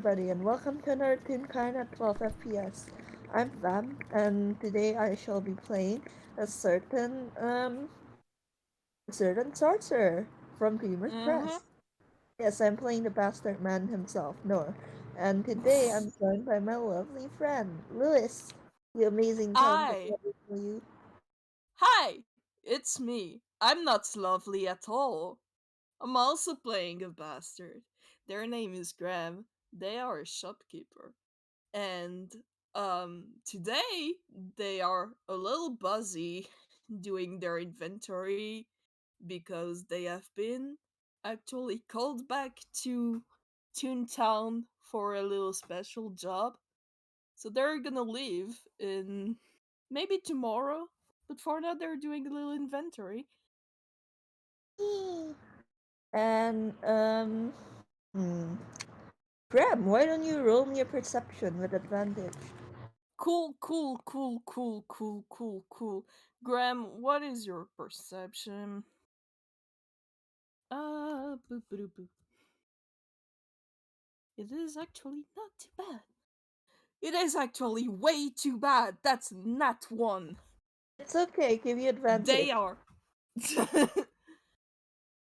everybody, and welcome to another Team Kind at 12 FPS. I'm Vamp, and today I shall be playing a certain sorcerer from Dreamer's Mm-hmm. Press. Yes, I'm playing the bastard man himself, Nour. And today I'm joined by my lovely friend, Luis. The amazing talented Hi. for you. Hi. It's me. I'm not lovely at all. I'm also playing a bastard. Their name is Graham. They are a shopkeeper. And today they are a little buzzy doing their inventory because they have been actually called back to Toontown for a little special job. So they're gonna leave in maybe tomorrow, but for now they're doing a little inventory. And, hmm. Graham, why don't you roll me a perception with advantage? Cool, cool, cool, cool, cool, cool, cool. Graham, what is your perception? Boop, boop, boop. It is actually not too bad. It is actually way too bad. That's not one. It's okay, give you advantage. They are.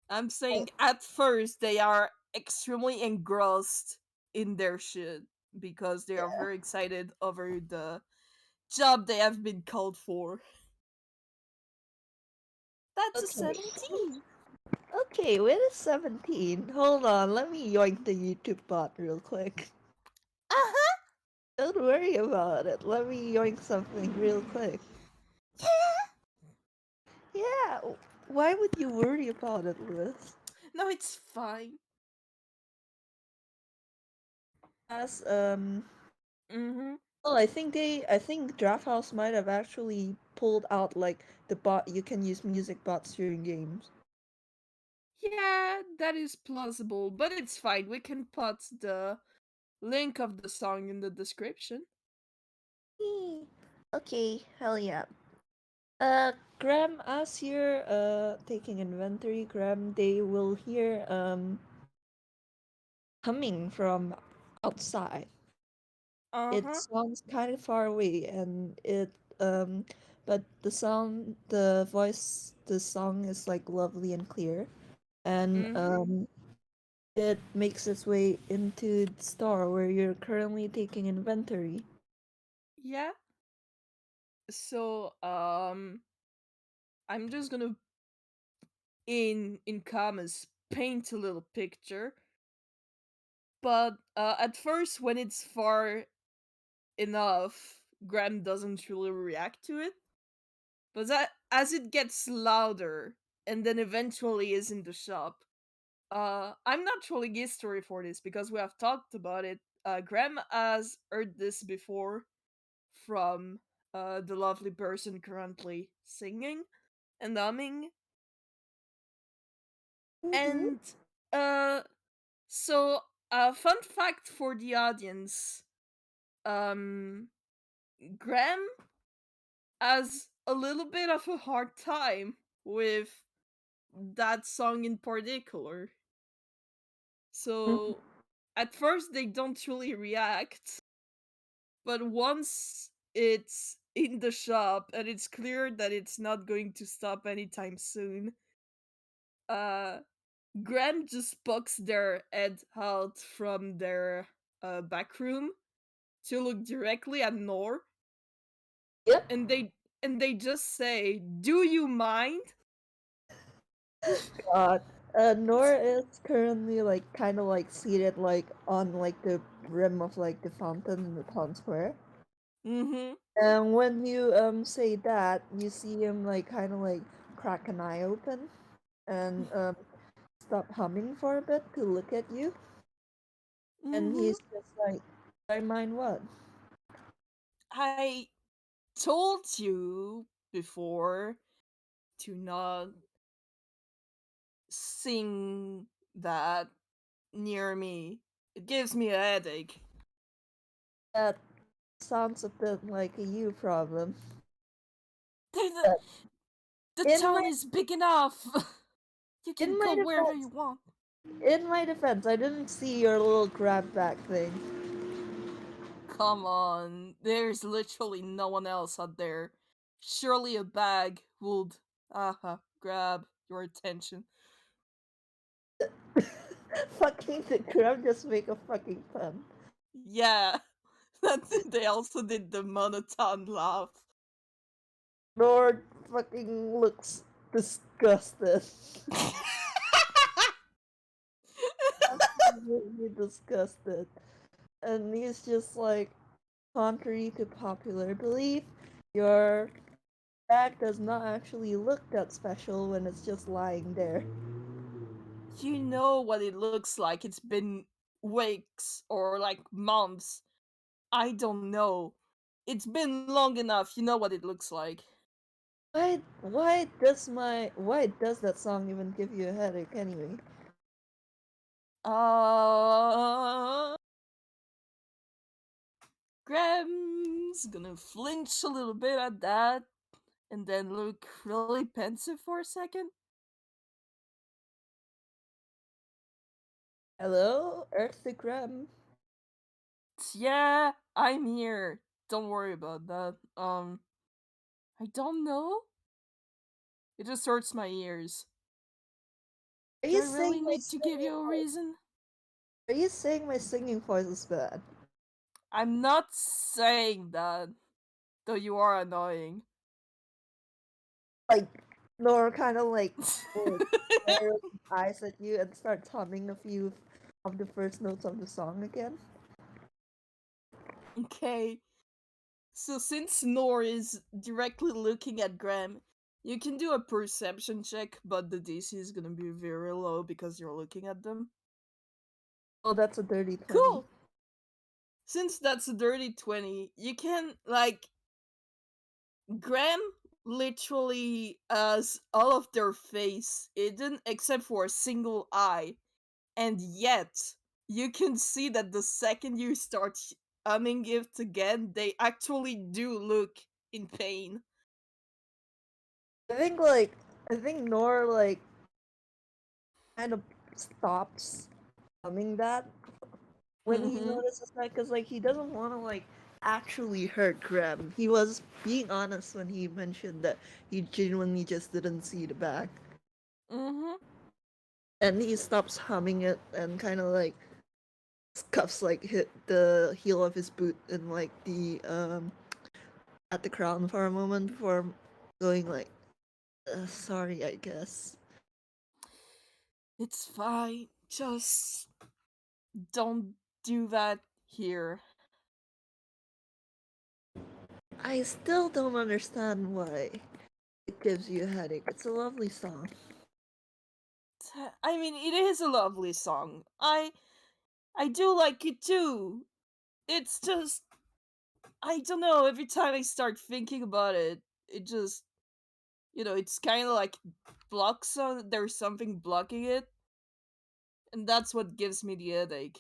I'm saying at first they are extremely engrossed in their shit because they are very excited over the job they have been called for. That's a Okay. 17. Okay, with a 17. Hold on, let me yoink the YouTube bot real quick. Uh-huh. Don't worry about it. Let me yoink something real quick. Yeah, why would you worry about it, Liz? No, it's fine. As Mm-hmm. well, I think Draft House might have actually pulled out like the bot you can use music bots during games. Yeah, that is plausible, but it's fine. We can put the link of the song in the description. Eee. Okay, hell yeah. Graham, as you're taking inventory, Graham, they will hear coming from outside. It Uh-huh. sounds kind of far away, and but the voice, the song is like lovely and clear, and Mm-hmm. it makes its way into the store where you're currently taking inventory. Yeah. So, I'm just gonna in commas paint a little picture. But at first, when it's far enough, Graham doesn't really react to it. But as it gets louder, and then eventually is in the shop, I'm not trolling history for this because we have talked about it. Graham has heard this before from the lovely person currently singing and humming. Mm-hmm. And uh, so, fun fact for the audience: um, Graham has a little bit of a hard time with that song in particular. So at first they don't really react, but once it's in the shop and it's clear that it's not going to stop anytime soon, uh Graham just pokes their head out from their back room to look directly at Nor, Yep. and they just say, "Do you mind?" God. Nora is currently like kind of like seated like on like the rim of like the fountain in the town square. Mm-hmm. And when you say that, you see him like kind of like crack an eye open and stop humming for a bit to look at you, and Mm-hmm. he's just like, "I mind what?" I told you before to not sing that near me. It gives me a headache. That sounds a bit like a you problem. The, But the in my town is big enough. You can in my go wherever you defense, want. In my defense, I didn't see your little grab back thing. Come on, there's literally no one else out there. Surely a bag would, grab your attention. Fucking the grab just make a fucking pun. Yeah, they also did the monotone laugh. Lord fucking looks disgusted. Absolutely disgusted. And he's just like, contrary to popular belief, your bag does not actually look that special when it's just lying there. You know what it looks like. It's been weeks or like months. I don't know. It's been long enough. You know what it looks like. Why does that song even give you a headache anyway? Uh, Graham's gonna flinch a little bit at that and then look really pensive for a second. Hello, Earthgram. Yeah, I'm here. Don't worry about that. I don't know. It just hurts my ears. Are Do you I really saying my need to give singing you a reason? Are you saying my singing voice is bad? I'm not saying that, though you are annoying. Like, Nora kind of like would stare with eyes at you and start humming a few of the first notes of the song again. Okay, so since Nor is directly looking at Graham, you can do a perception check, but the DC is gonna be very low because you're looking at them. Oh, that's a dirty 20. Cool! Since that's a dirty 20, you can, like, Graham literally has all of their face hidden except for a single eye, and yet you can see that the second you start humming it again, they actually do look in pain. I think like I think Nora like kind of stops humming that when he Mm-hmm. notices that because like he doesn't want to like actually hurt Graham. He was being honest when he mentioned that he genuinely just didn't see the back, Mm-hmm. and he stops humming it and kind of like cuffs like hit the heel of his boot and like the at the crown for a moment before going like sorry, I guess. It's fine. Just don't do that here. I still don't understand why it gives you a headache. It's a lovely song. I mean, it is a lovely song. I do like it too. It's just I don't know, every time I start thinking about it, it just it's kind of like blocks on there's something blocking it, and that's what gives me the headache.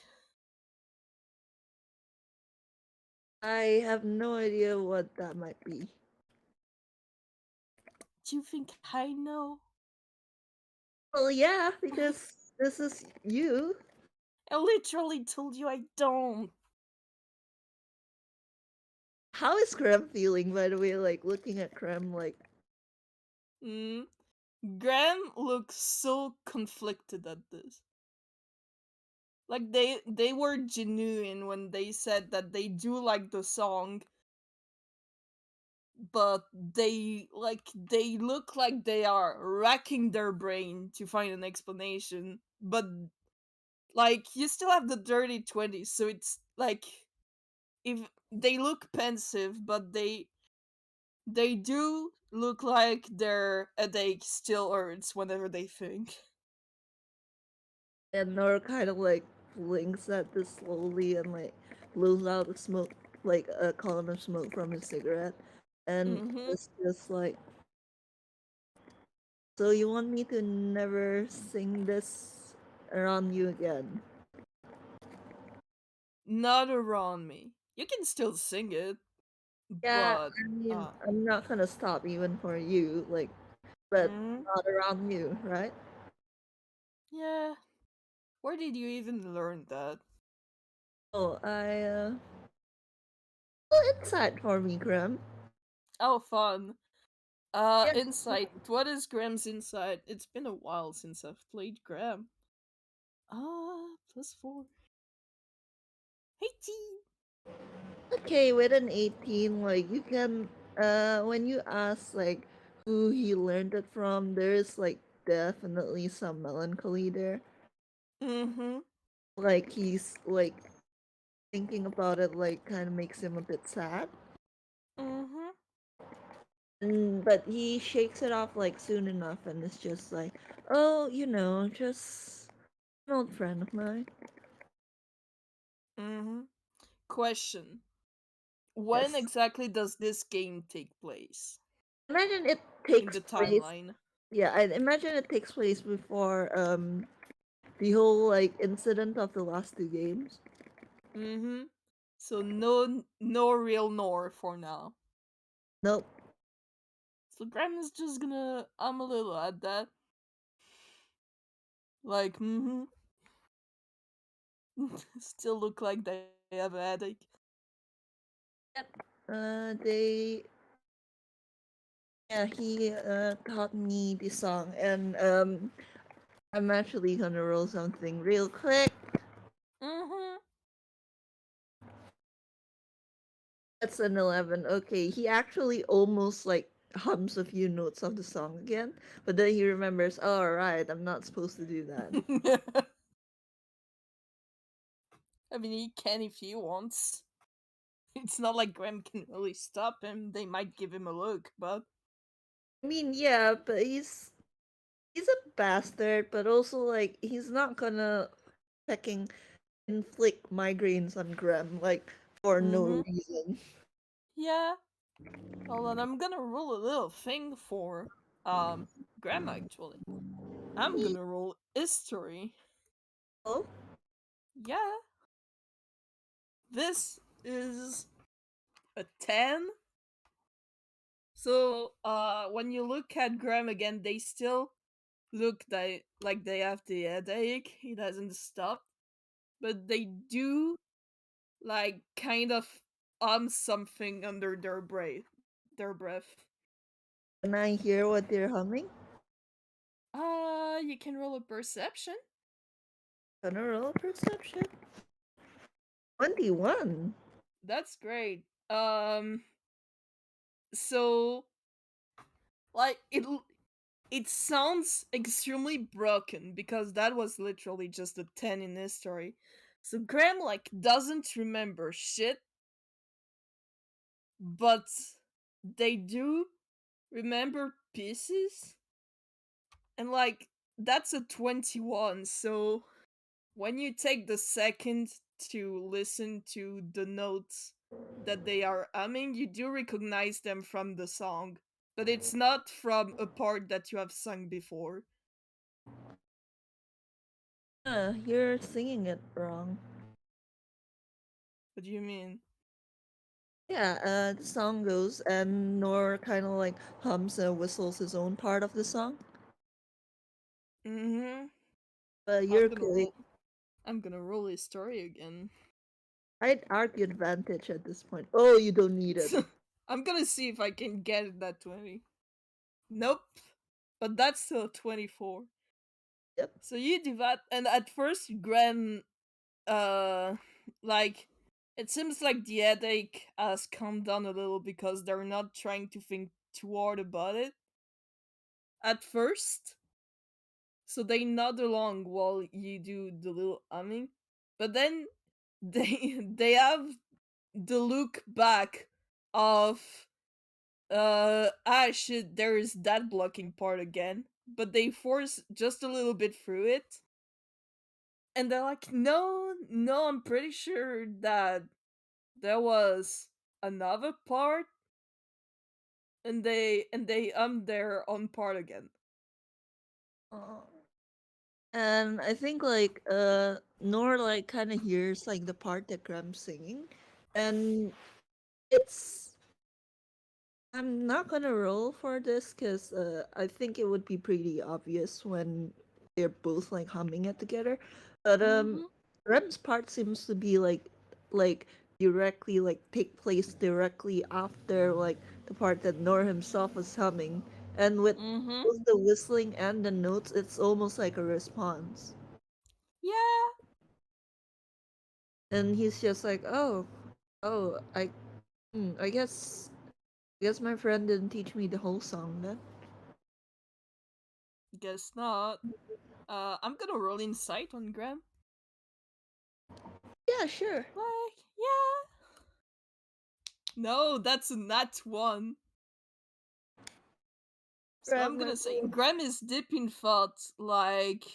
I have no idea what that might be. Do you think I know? Well, yeah, because this is you. I literally told you I don't. How is Krem feeling, by the way? Like, looking at Krem, like, Mm. Graham looks so conflicted at this. Like they were genuine when they said that they do like the song, but they look like they are racking their brain to find an explanation. But like you still have the dirty 20s, so it's like if they look pensive, but they do look like their headache still hurts whenever they think. and Nor kind of like blinks at this slowly and like blows out the smoke, like a column of smoke from his cigarette, and Mm-hmm. it's just like, so you want me to never sing this around you again? Not around me. You can still sing it, Yeah, but I mean, uh, I'm not gonna stop even for you, like, but mm, not around you, right? yeah, Where did you even learn that? Oh, well, it's sad for me, Graham. Oh, fun. Yeah, Insight. What is Graham's insight? It's been a while since I've played Graham. +4. 18. okay, with an 18, like, you can, when you ask, like, who he learned it from, there's, like, definitely some melancholy there. Mm-hmm. Like, he's, like, thinking about it, like, kind of makes him a bit sad. Mm-hmm. But he shakes it off, like, soon enough, and it's just like, oh, just an old friend of mine. Mm-hmm. Question. When Yes. exactly does this game take place? Imagine it In takes the place. timeline? Yeah, I imagine it takes place before the whole like incident of the last two games. Mm-hmm. So no real Nor for now. Nope. So Graham is just gonna I'm a little at that. Like, mm-hmm. Still look like they have a headache. Yep. They yeah he taught me the song, and I'm actually gonna roll something real quick. Mm-hmm. That's an 11. Okay, he actually almost like hums a few notes of the song again, but then he remembers, oh, right, I'm not supposed to do that. I mean, he can if he wants. It's not like Graham can really stop him. They might give him a look, but. I mean, yeah, but he's a bastard, but also like he's not gonna fucking inflict migraines on Graham like for no Mm-hmm. reason. Yeah. Hold on, I'm gonna roll a little thing for Graham actually. I'm gonna roll history. Oh, Yeah. This is a 10. So when you look at Graham again, they still look like they have the headache. It hasn't stopped. But they do like kind of something under their breath. can I hear what they're humming? You can roll a perception. Gonna roll perception. 21. That's great. So like it sounds extremely broken because that was literally just a 10 in history. So Graham like doesn't remember shit, but they do remember pieces, and like that's a 21. So when you take the second to listen to the notes that they are humming, you do recognize them from the song, but it's not from a part that you have sung before. You're singing it wrong. What do you mean? Yeah, the song goes, and Nor kind of like hums and whistles his own part of the song. Mm-hmm. But I'm you're gonna good. roll. I'm gonna roll his story again. I'd argue advantage at this point. Oh, you don't need it. I'm gonna see if I can get that 20. Nope. But that's still 24. Yep. So you do that, and at first, Graham, uh, like, it seems like the headache has calmed down a little because they're not trying to think too hard about it at first. So they nod along while you do the little humming. But then they have the look back of shit, there is that blocking part again, but they force just a little bit through it, and they're like, no, I'm pretty sure that there was another part, and they their own part again. Oh. And I think like Nor like kind of hears like the part that Graham's singing, and it's I'm not gonna roll for this because I think it would be pretty obvious when they're both like humming it together. But Mm-hmm. Rem's part seems to be like directly like take place directly after like the part that Nor himself was humming, and with Mm-hmm. both the whistling and the notes, it's almost like a response. Yeah. And he's just like, oh, I guess my friend didn't teach me the whole song then. Guess not. I'm gonna roll insight on Graham. Yeah, sure. Yeah. No, that's a nat one. So I'm Grab my gonna say phone. Graham is deep in thought, like,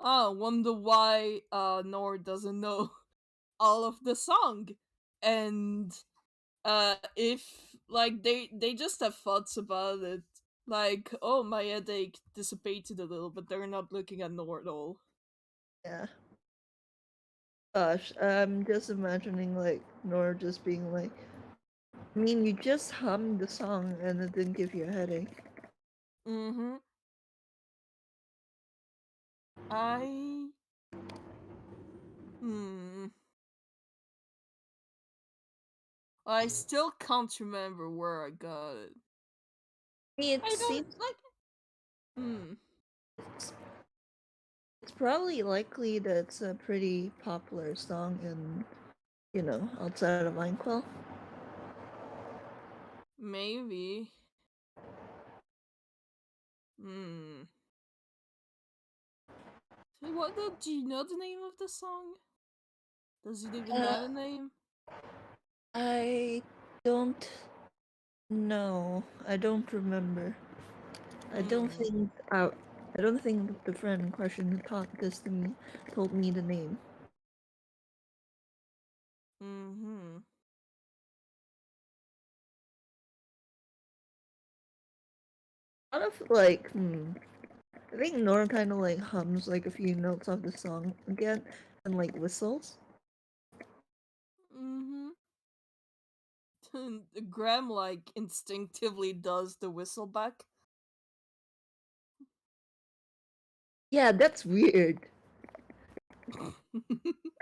oh, wonder why Nor doesn't know all of the song. And if like they just have thoughts about it. Like, oh, my headache dissipated a little, but they're not looking at Nor at all. Yeah. Gosh, I'm just imagining like Nor just being like, I mean, you just hummed the song and it didn't give you a headache. Mm-hmm. I hmm. I still can't remember where I got it. I mean, it I don't seems like. Hmm. it's, it's probably likely that it's a pretty popular song in, outside of Minecraft. Maybe. Hmm. So what? Do you know the name of the song? Does it even Uh, have a name? I don't know. I don't remember. I don't Hmm. think I don't think the friend in question who taught this to me told me the name. Hmm. A lot of like, I think Nora kind of like hums like a few notes of the song again and like whistles. Hmm. Graham like instinctively does the whistle back. Yeah, that's weird.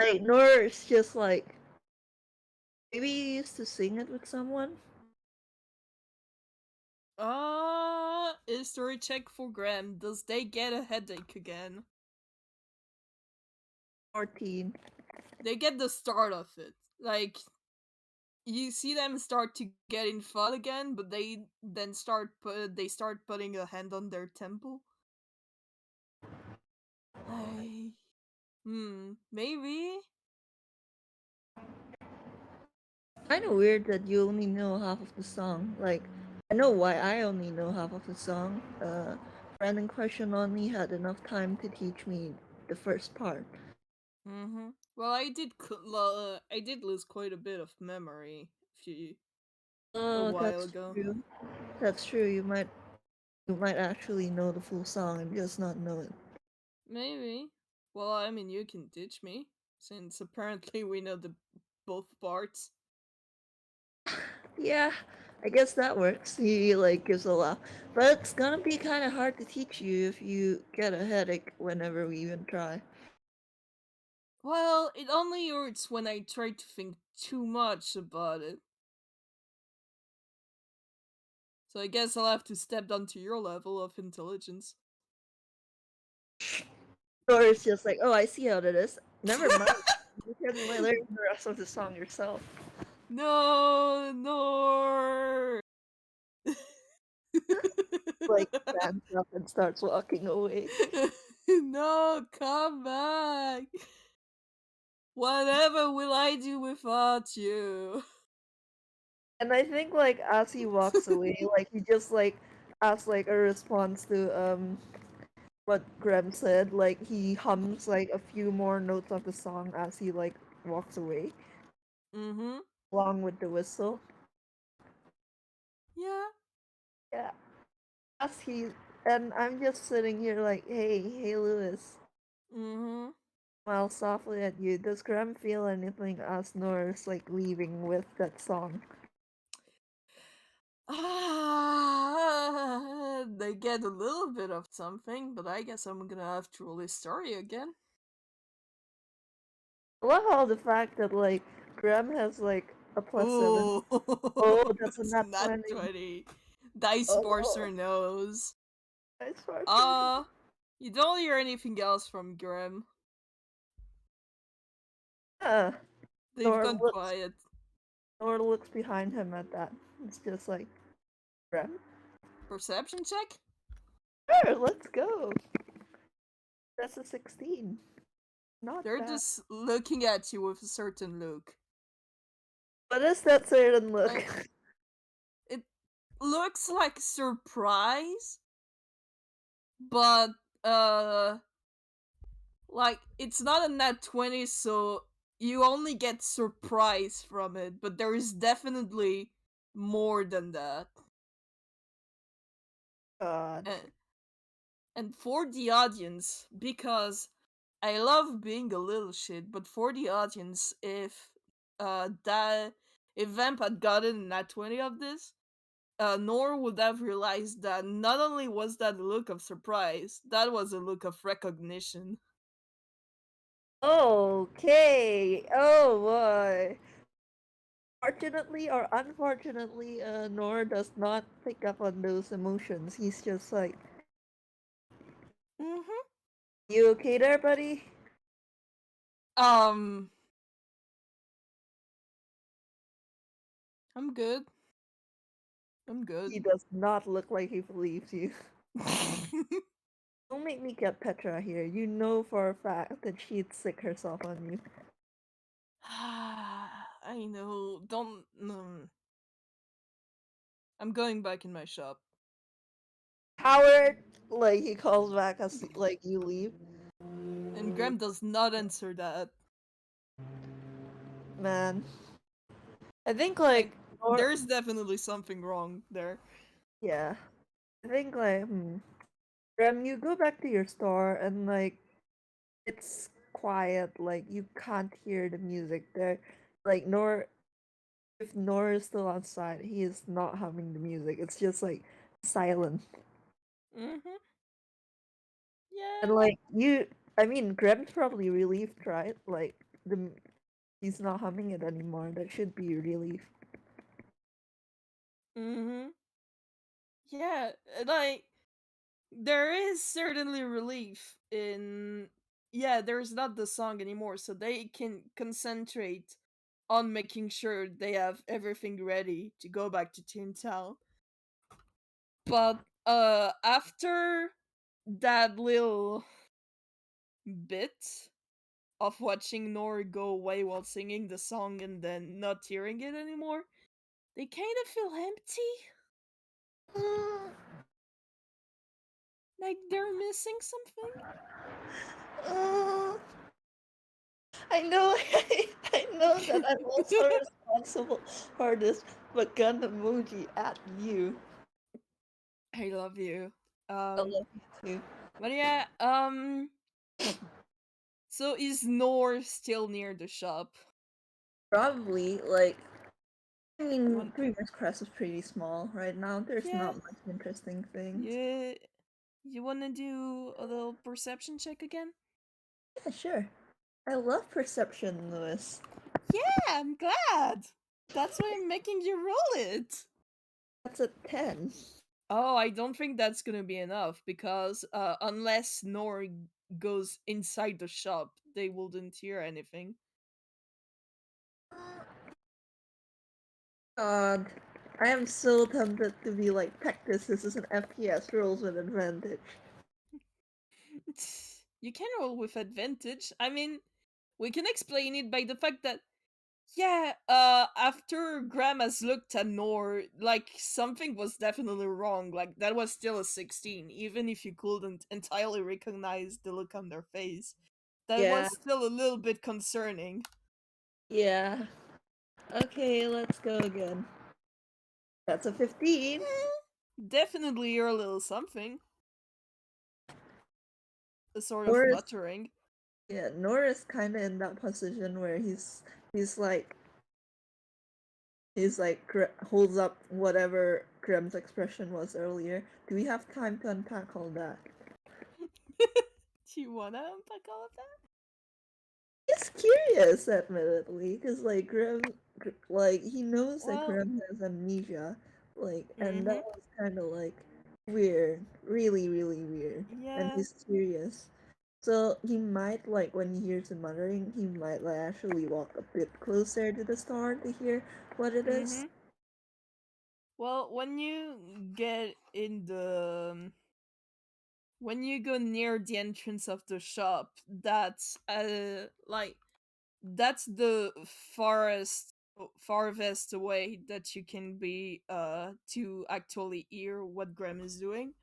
Like Nora's just like maybe he used to sing it with someone. History check for Graham. Does they get a headache again? 14. They get the start of it. Like, you see them start to get in fun again, but they start putting a hand on their temple. I maybe. Kind of weird that you only know half of the song. Like, I know why I only know half of the song. Friend in question only had enough time to teach me the first part. Mm-hmm. Well, I did lose quite a bit of memory a Oh, while that's ago. true. That's true. You might actually know the full song and just not know it. Maybe. Well, I mean, you can teach me since apparently we know the both parts. Yeah, I guess that works. He like gives a laugh, but it's gonna be kind of hard to teach you if you get a headache whenever we even try. Well, it only hurts when I try to think too much about it. So I guess I'll have to step down to your level of intelligence. Or it's just like, oh, I see how that is. Never mind. You can learn the rest of the song yourself. No, no. Like stands up and starts walking away. No, come back. Whatever will I do without you? And I think like as he walks away, like he just like as like a response to what Graham said, like he hums like a few more notes of the song as he like walks away, Mm-hmm. along with the whistle. Yeah. Yeah. As he and I'm just sitting here like, hey, Lewis. Mm-hmm. Smile softly at you. Does Graham feel anything as Norris like leaving with that song? Ah, they get a little bit of something, but I guess I'm gonna have to roll his story again. I love how the fact that like Graham has like a +7. Ooh, Oh, that's a that's nat not 20. 20. Dice Oh, Parser knows. nice Archer. Uh, you don't hear anything else from Grim. Yeah. They've Nor gone looks quiet. nor looks behind him at that. It's just like Graham. Perception check? Sure, let's go. That's a 16. Not They're bad. just looking at you with a certain look. What is that certain look? Like, it looks like surprise, but, uh, like, it's not a nat 20, so you only get surprise from it, but there is definitely more than that. God. And, and for the audience, because I love being a little shit, but for the audience, that if Vamp had gotten nat 20 of this, Nour would have realized that not only was that a look of surprise, that was a look of recognition. Okay. Oh boy. Fortunately or unfortunately, Nor does not pick up on those emotions. He's just like, Mm-hmm. "You okay there, buddy?" Um, I'm good. I'm He good. does not look like he believes you. Don't make me get Petra here. You know for a fact that she'd sick herself on you. I know. Don't. No. I'm going back in my shop. Howard! Like, he calls back as, like, you leave. And Graham does not answer that. Man. I think, Like, like, Nor. there's definitely something wrong there. Yeah. I think, like, Rem, you go back to your store and, like, it's quiet. Like, you can't hear the music there. Like, Nor. If Nor is still outside, he is not humming the music. It's just, like, silent. Mm-hmm. And, Yeah. like, I mean, Grem's probably relieved, right? Like, he's not humming it anymore. That should be relief. Mm-hmm. Yeah. Like, there is certainly relief in. Yeah, there's not the song anymore, so they can concentrate on making sure they have everything ready to go back to Town. But after that little bit of watching Nora go away while singing the song and then not hearing it anymore, they kind of feel empty. Like they're missing something. Uh, I know, I know that I'm also responsible for this, but gun emoji at you. I love you. I love you too. But yeah, so is Nor still near the shop? Probably, like, I You mean, want Dreamer's Crest is pretty small right now. There's yeah, not much interesting things. yeah. You wanna do a little perception check again? Yeah, sure. I love perception, Lewis. Yeah, I'm glad. That's why I'm making you roll it. That's a 10. Oh, I don't think that's gonna be enough because unless Nor goes inside the shop, they wouldn't hear anything. God, I am so tempted to be like, this is an FPS rolls with advantage. You can roll with advantage. I mean, we can explain it by the fact that yeah, after Graham has looked at Nor, like something was definitely wrong. Like that was still a 16, even if you couldn't entirely recognize the look on their face. That Yeah, was still a little bit concerning. yeah. Okay, let's go again. That's a 15. Definitely you're a little something. A sort of Norris, muttering. yeah, Norris kind of in that position where he's like holds up whatever Grem's expression was earlier. Do we have time to unpack all that? Do you wanna unpack all of that? curious, admittedly, because like like he knows that Well, Graham has amnesia, like, and that mm-hmm. was kind of like weird, really, really weird, and Yeah. he's curious. So he might like when he hears the muttering, he might like actually walk a bit closer to the star to hear what it is. Mm-hmm. Well, when you get in the when you go near the entrance of the shop, that's like that's the farthest away that you can be to actually hear what Graham is doing.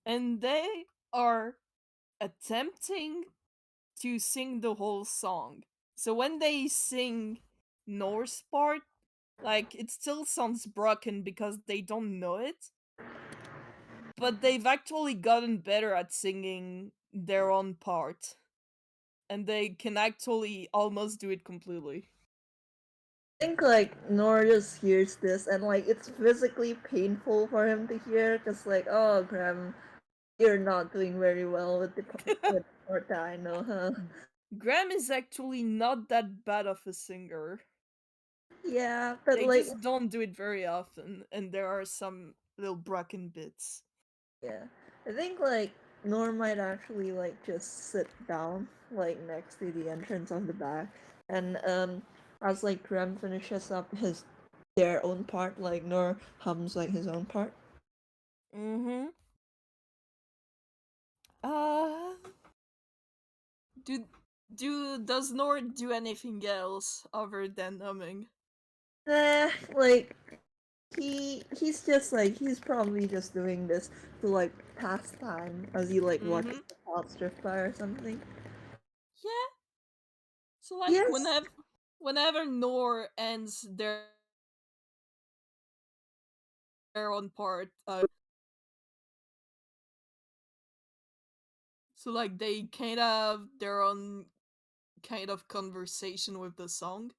And they are attempting to sing the whole song. So when they sing Norse part, like it still sounds broken because they don't know it, but they've actually gotten better at singing their own part, and they can actually almost do it completely. I think like Nor just hears this and like it's physically painful for him to hear because like oh Graham, you're not doing very well with with the part that I know, huh? Graham is actually not that bad of a singer. Yeah, but They like just don't do it very often, and there are some little broken bits. yeah, I think like Nor might actually like just sit down like next to the entrance of the back, and as like Graham finishes up his their own part, like Nor hums like his own part. Mm-hmm. Uh, do does Nord do anything else other than humming? Like he's just like he's probably just doing this to like pass time as he like Mm-hmm. watches the clouds drift by or something. Yeah. So like Yes. whenever Nor ends their own part, so like they kind of have their own kind of conversation with the song.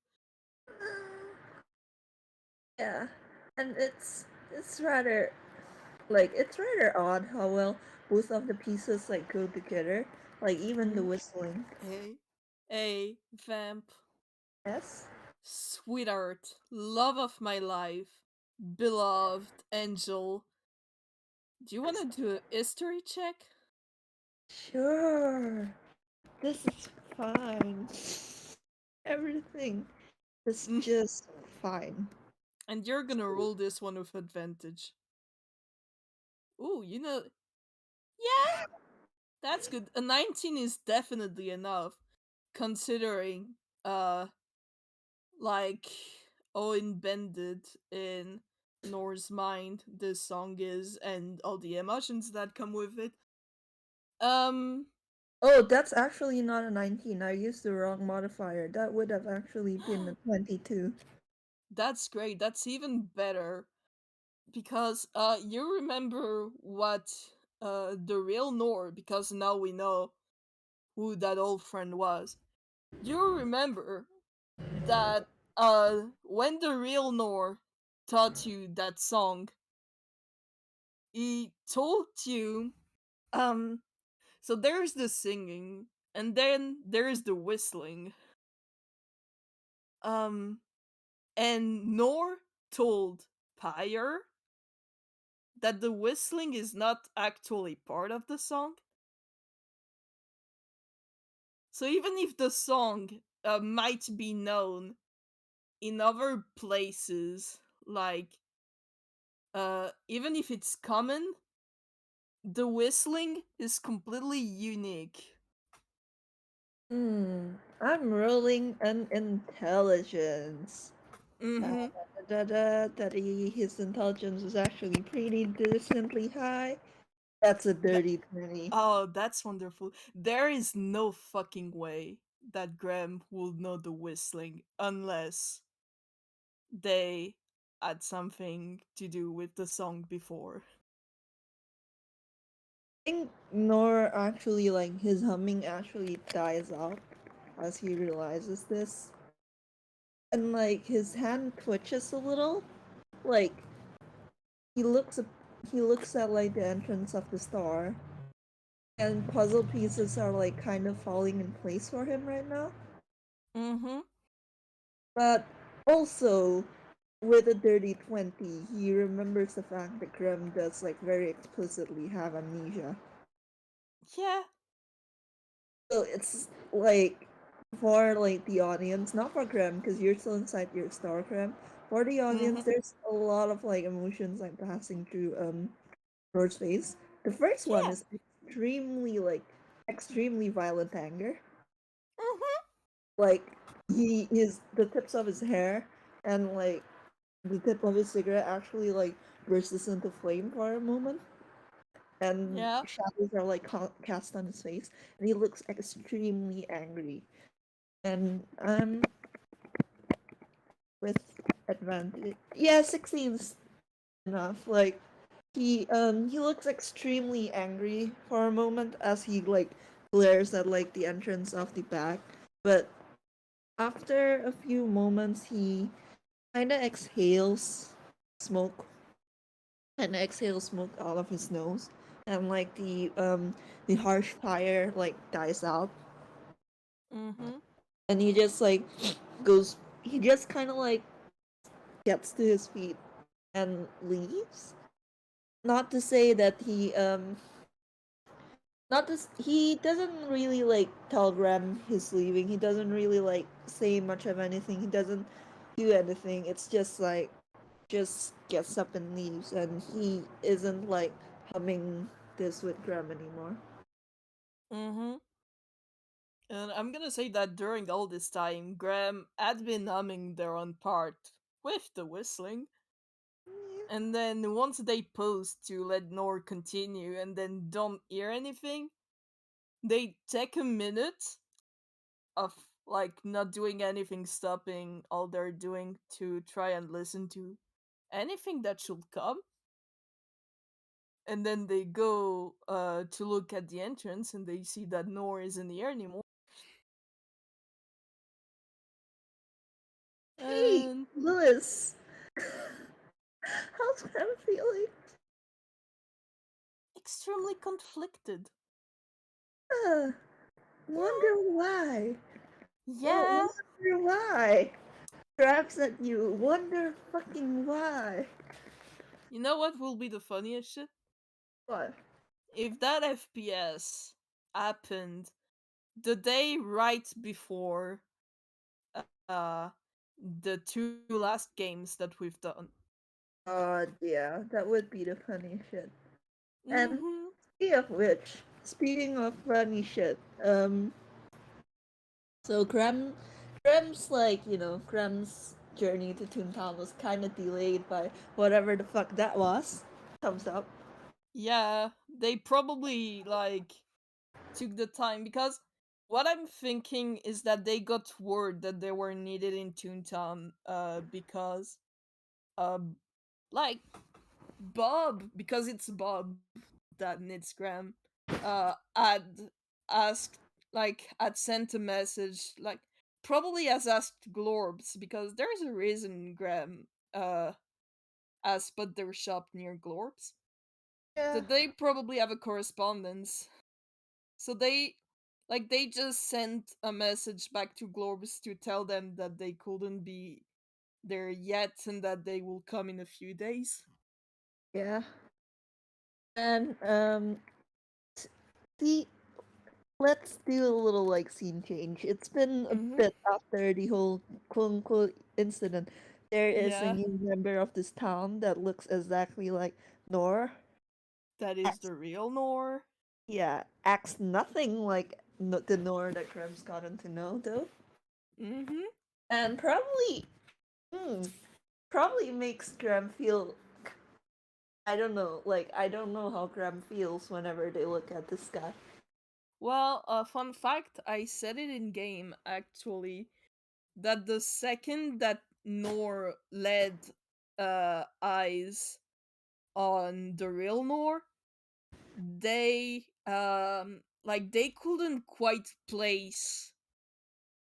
Yeah, and it's rather like it's rather odd how well both of the pieces like go together. Like even the Mm-hmm. whistling. Hey, vamp, Yes. sweetheart, love of my life, beloved angel. Do you want to do a history check? Sure. This is fine. Everything is Mm. just fine. And you're gonna roll this one with advantage. Ooh, yeah, that's good. A 19 is definitely enough, considering, like, how embedded in Nor's mind this song is and all the emotions that come with it. Um, Oh, that's actually not a 19. I used the wrong modifier. That would have actually been a 22. that's great. That's even better because you remember what the real Nor, because now we know who that old friend was. You remember that when the real Nor taught you that song, he told you um so there's the singing and then there's the whistling. Um and Nor told Pyre that the whistling is not actually part of the song. So even if the song might be known in other places, like even if it's common, the whistling is completely unique. I'm rolling an intelligence. Mm-hmm. That his intelligence is actually pretty decently high. That's a That dirty 20. oh, that's wonderful. There is no fucking way that Graham will know the whistling unless they had something to do with the song before. I think Nor actually, like, his humming actually dies out as he realizes this. And, like, his hand twitches a little. Like, he looks, he looks at, like, the entrance of the star. And puzzle pieces are, like, kind of falling in place for him right now. Mm-hmm. But also, with a dirty 20, he remembers the fact that Grem does like very explicitly have amnesia. Yeah. So it's like for like the audience, not for Grem, because you're still inside your star Grem. For the Mm-hmm. audience, there's a lot of like emotions like passing through Roar's face. The first one Yeah. is extremely violent anger. Mm-hmm. Like his the tips of his hair and like the tip of his cigarette actually like bursts into flame for a moment, and Yeah. shadows are like cast on his face, and he looks extremely angry. And with advantage, yeah, 16's enough. Like he looks extremely angry for a moment as he like glares at like the entrance of the back, but after a few moments he kind of smoke exhales smoke out of his nose, and like the harsh fire like dies out, Mm-hmm. and he just like goes he just kind of like gets to his feet and leaves. Not to say that he doesn't really like tell Graham he's leaving. He doesn't really like say much of anything. He doesn't do anything. It's just like just gets up and leaves, and he isn't like humming this with Graham anymore. Mm-hmm. And I'm gonna say that during all this time, Graham had been humming their own part with the whistling. And then once they pause to let Nour continue and then don't hear anything, they take a minute of like not doing anything, stopping all they're doing to try and listen to anything that should come. And then they go to look at the entrance and they see that Nour isn't here anymore. Hey, And Lewis, how's Graham feeling? extremely conflicted. Uh, wonder why. Yeah, Wonder why. Grabs at you. Wonder fucking why. you know what will be the funniest shit? What? If that FPS happened the day right before the two last games that we've done. Yeah, that would be the funny shit. And Mm-hmm. speaking of funny shit, so Grem's like, Grem's journey to Toontown was kind of delayed by whatever the fuck that was. Thumbs up. Yeah, they probably like took the time because what I'm thinking is that they got word that they were needed in Toontown because uh like Bob, because it's Bob that needs Graham, had asked, like, had sent a message, like, probably has asked Glorbs, because there's a reason Graham has put their shop near Glorbs. Yeah, That they probably have a correspondence. So they just sent a message back to Glorbs to tell them that they couldn't be there yet and that they will come in a few days. yeah. And see, let's do a little like scene change. It's been a Mm-hmm. bit after the whole quote unquote incident. There is a Yeah, new member of this town that looks exactly like Nor. that is Acts, the real Nor. yeah, acts nothing like the Nor that Krem's gotten to know though, Mm-hmm. and hmm, probably makes Graham feel. I don't know how Graham feels whenever they look at this guy. Well, fun fact, I said it in game actually that the second that Nor led eyes on the real Nor, they couldn't quite place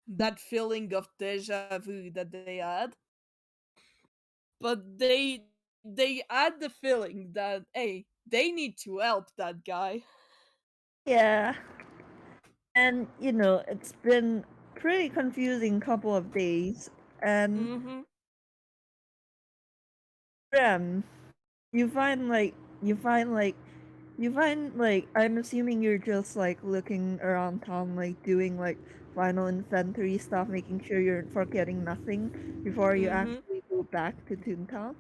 that feeling of deja vu that they had, but they had the feeling that hey, they need to help that guy. Yeah, and it's been pretty confusing couple of days. And Mm-hmm. Rem, you find like you find like you find like I'm assuming you're just like looking around town, like doing like final inventory stuff, making sure you're forgetting nothing before you Mm-hmm. actually go back to Toontown.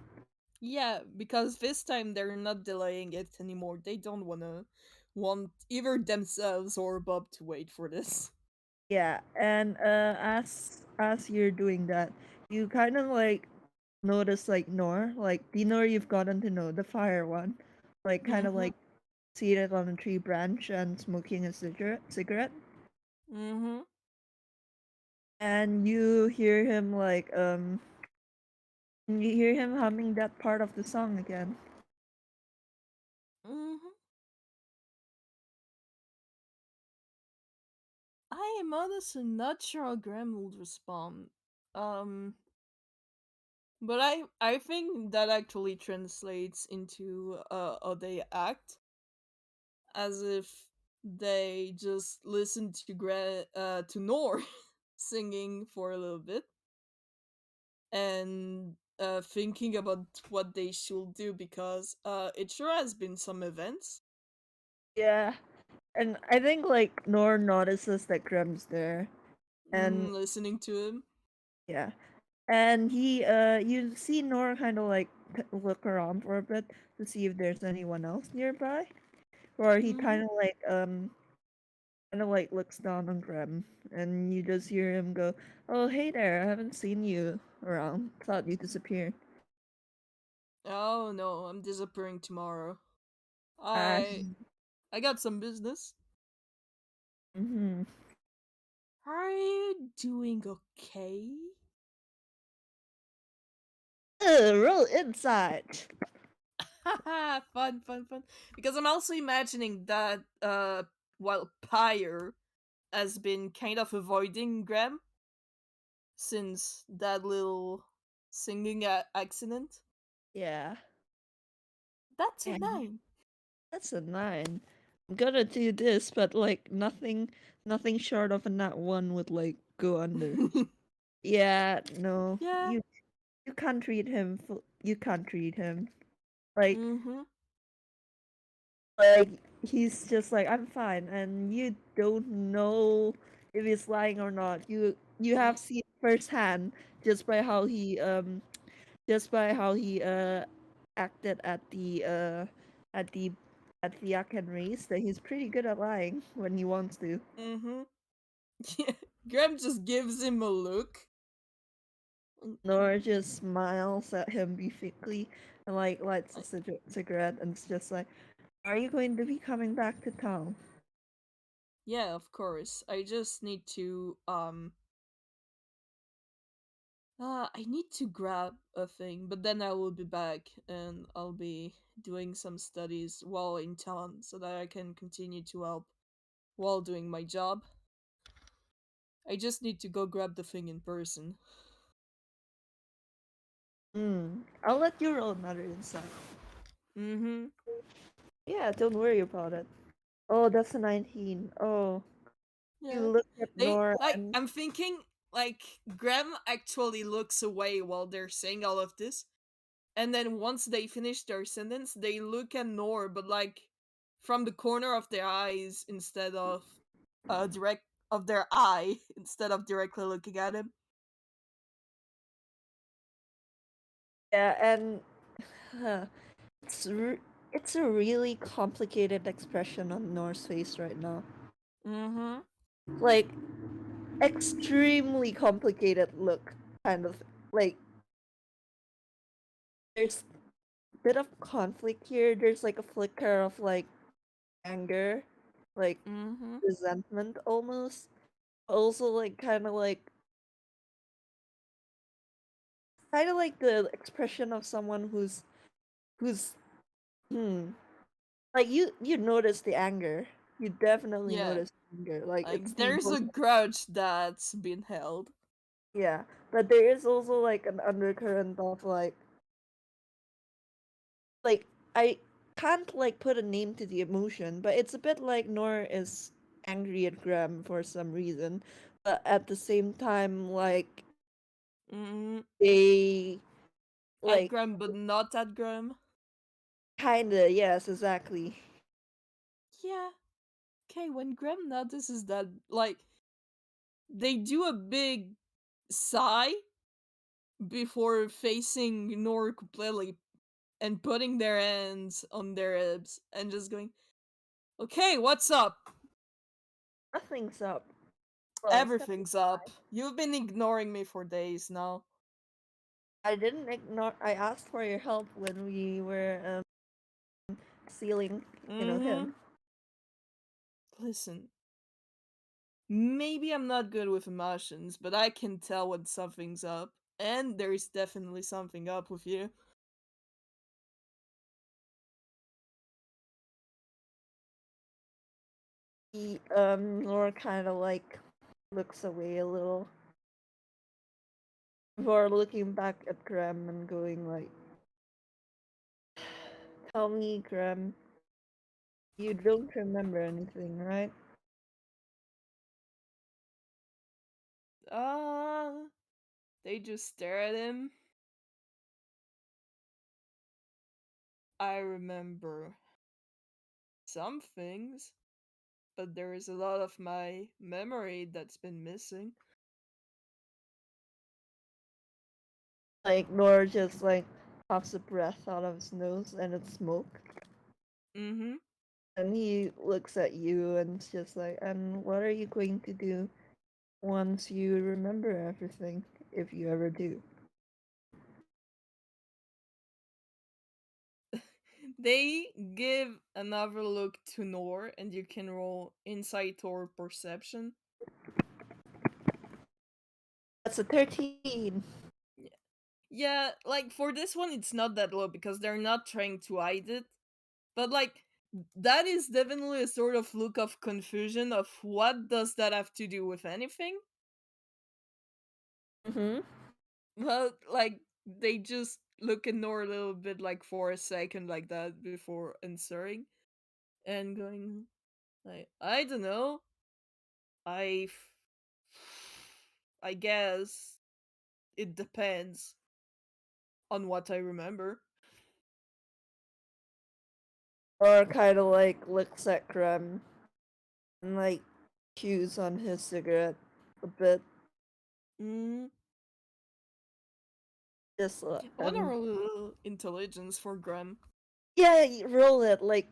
Yeah, because this time they're not delaying it anymore. They don't want either themselves or Bob to wait for this. Yeah, and as you're doing that, you kind of like notice like Nor, like the Nor you've gotten to know, the fire one, like kind of Mm-hmm. like seated on a tree branch and smoking a cigarette, Mm-hmm. and you hear him like you hear him humming that part of the song again. Mm-hmm. I am honestly not sure how Graham would respond. Um but I think that actually translates into how they act, as if they just listen to Nor singing for a little bit and thinking about what they should do, because it sure has been some events. Yeah, and I think like Nor notices that Grem's there, and Listening to him. yeah, and he you see Nor kind of like look around for a bit to see if there's anyone else nearby, or he Mm-hmm. kind of like looks down on Grem, and you just hear him go, "Oh, hey there! I haven't seen you around. Thought you disappeared." Oh no, I'm disappearing tomorrow. Ah, I got some business. mm-hmm. Are you doing okay? Roll insight. Haha, fun, fun, fun. Because I'm also imagining that while Pyre has been kind of avoiding Graham since that little singing accident. Yeah, That's a and 9. that's a 9. I'm gonna do this, but like nothing short of a nat 1 would like go under. Yeah, no, Yeah. you can't treat him. You can't treat him like Mm-hmm. like he's just like I'm fine, and you don't know if he's lying or not. You have seen firsthand just by how he just by how he acted at the at the Akan race that he's pretty good at lying when he wants to. Mm-hmm. Yeah. Graham just gives him a look. Nor just smiles at him beefily and like lights a I- cigarette and it's just like, are you going to be coming back to town? Yeah, of course. I just need to I need to grab a thing, but then I will be back and I'll be doing some studies while in town so that I can continue to help while doing my job. I just need to go grab the thing in person. I'll let you roll another insight. Mm-hmm. Yeah, don't worry about it. Oh, that's a 19. Oh, you Yeah. look at They Nora like and I'm thinking like Graham actually looks away while they're saying all of this. And then once they finish their sentence, they look at Nor, but like from the corner of their eyes instead of direct of their eye instead of directly looking at him. yeah, and huh, it's it's a really complicated expression on Nora's face right now. Mm-hmm. Like extremely complicated look, kind of like there's a bit of conflict here. There's like a flicker of like anger, like Mm-hmm. resentment almost. Also like kind of like the expression of someone who's hmm like you notice the anger. You definitely Yeah. notice anger. Like it's Like the there's a emotion. grudge that's been held. Yeah, but there is also like an undercurrent of like I can't like put a name to the emotion, but it's a bit like Nor is angry at Graham for some reason, but at the same time, like Mm-hmm. they At like Graham, but not at Graham. kinda, yes, exactly. Yeah. Okay, when Graham notices that, like, they do a big sigh before facing Nour completely and putting their hands on their hips and just going, okay, what's up? Nothing's up. Well, except Everything's up. You've been ignoring me for days now. I didn't ignore. I asked for your help when we were sealing, Mm-hmm. him. Listen, maybe I'm not good with emotions, but I can tell when something's up. And there's definitely something up with you. He Laura kind of like looks away a little before looking back at Graham and going like, "Tell me, Graham, you don't remember anything, right?" Uh, they just stare at him. I remember some things, but there is a lot of my memory that's been missing. Like Nor just like puffs a breath out of his nose and it's smoke. Mm-hmm. And he looks at you and it's just like, and what are you going to do once you remember everything, if you ever do? They give another look to Nor, and you can roll insight or perception. That's a 13. Yeah. Yeah, like for this one, it's not that low because they're not trying to hide it. But like, that is definitely a sort of look of confusion of what does that have to do with anything? Mm-hmm. Well, like, they just look at Nor a little bit like for a second like that before answering and going like, I don't know. I I guess it depends on what I remember. Or kind of like looks at Graham and like chews on his cigarette a bit. Mm, Just I wanna roll a little intelligence for Graham. yeah, roll it. Like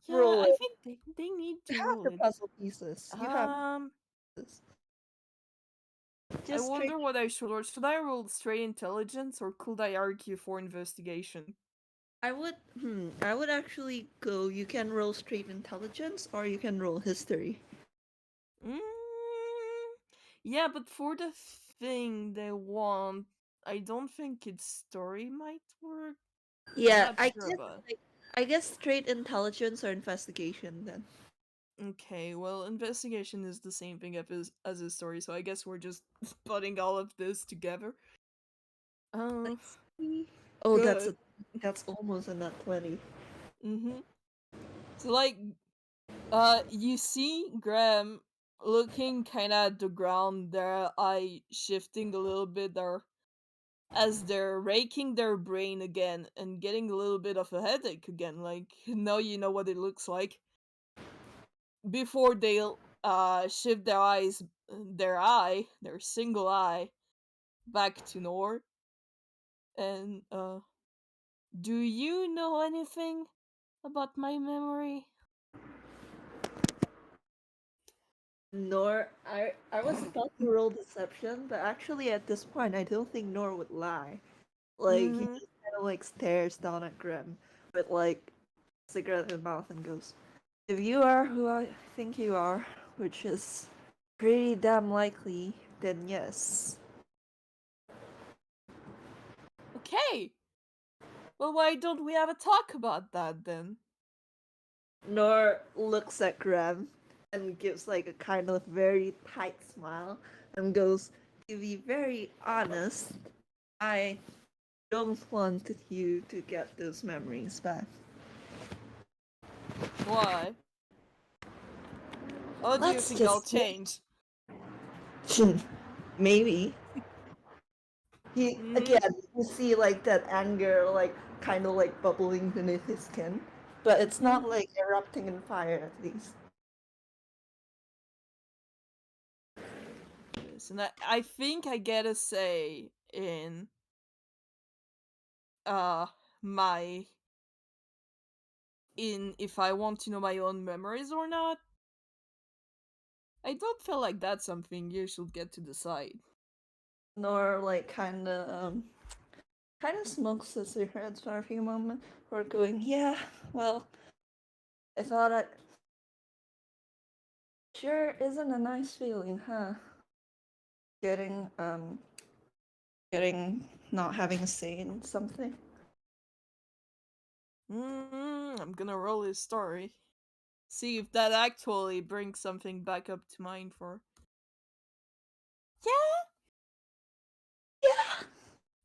Yeah, roll I it. think they need You to have roll the it. puzzle pieces. You have Um, this. I Just straight. wonder what I should roll. Should I roll straight intelligence or could I argue for investigation? I would. I would actually go. You can roll straight intelligence, or you can roll history. Mm, yeah, but for the thing they want, I don't think its story might work. I'm Yeah, not sure about. I guess straight intelligence or investigation then. Okay, well, investigation is the same thing as a story, so I guess we're just putting all of this together. Oh, Let's see. Oh, good. that's almost a nat 20. Mm-hmm. So like, you see Graham looking kind of at the ground, their eye shifting a little bit there as they're raking their brain again and getting a little bit of a headache again. Like now you know what it looks like before they'll shift their single eye back to Nor. And do you know anything about my memory? Nor I was about to roll deception, but actually at this point I don't think Nor would lie. Like he Mm-hmm. just kind of like stares down at Grim with like cigarette in his mouth and goes, "If you are who I think you are, which is pretty damn likely, then yes." Okay. Well, why don't we have a talk about that then? Nor looks at Graham and gives like a kind of very tight smile and goes, "To be very honest, I don't want you to get those memories back." Why? How do you Let's think I'll just change? Maybe he Mm-hmm. again. You see like that anger, like kind of like bubbling beneath his skin, but it's Mm-hmm. not like erupting in fire. At least. Yes, and I think I get a say uh my in if I want to know my own memories or not. I don't feel like that's something you should get to decide. Nor like kind of smokes the cigarettes for a few moments, or going, yeah, well, I thought it sure isn't a nice feeling, huh? Getting getting not having a say in something. I'm gonna roll his story. See if that actually brings something back up to mind for. Yeah, Yeah,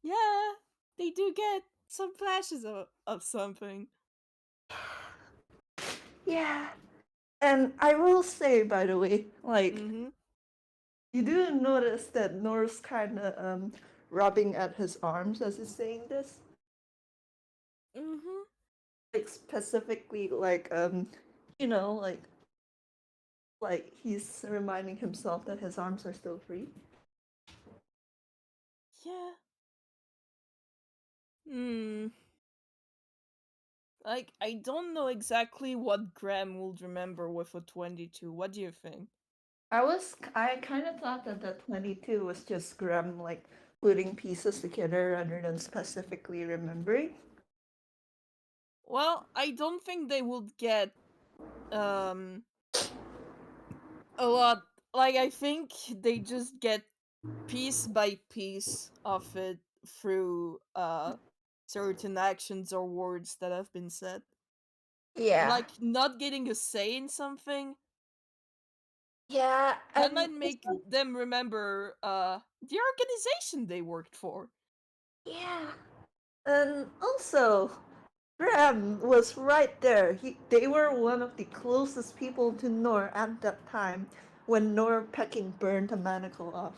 yeah, they do get some flashes of something. yeah. And I will say, by the way, like Mm-hmm. you do notice that Nor's kind of rubbing at his arms as he's saying this, Mm-hmm. like specifically, like you know, like he's reminding himself that his arms are still free. Yeah. Hmm. Like, I don't know exactly what Graham would remember with a 22. What do you think? I kind of thought that the 22 was just Graham like putting pieces together rather than specifically remembering. Well, I don't think they would get um a lot. Like, I think they just get piece by piece of it through certain actions or words that have been said. And Yeah. like not getting a say in something Yeah, that and might make them remember the organization they worked for. yeah, and also Graham was right there. They were one of the closest people to Nor at that time when Nor pecking burned the manacle off.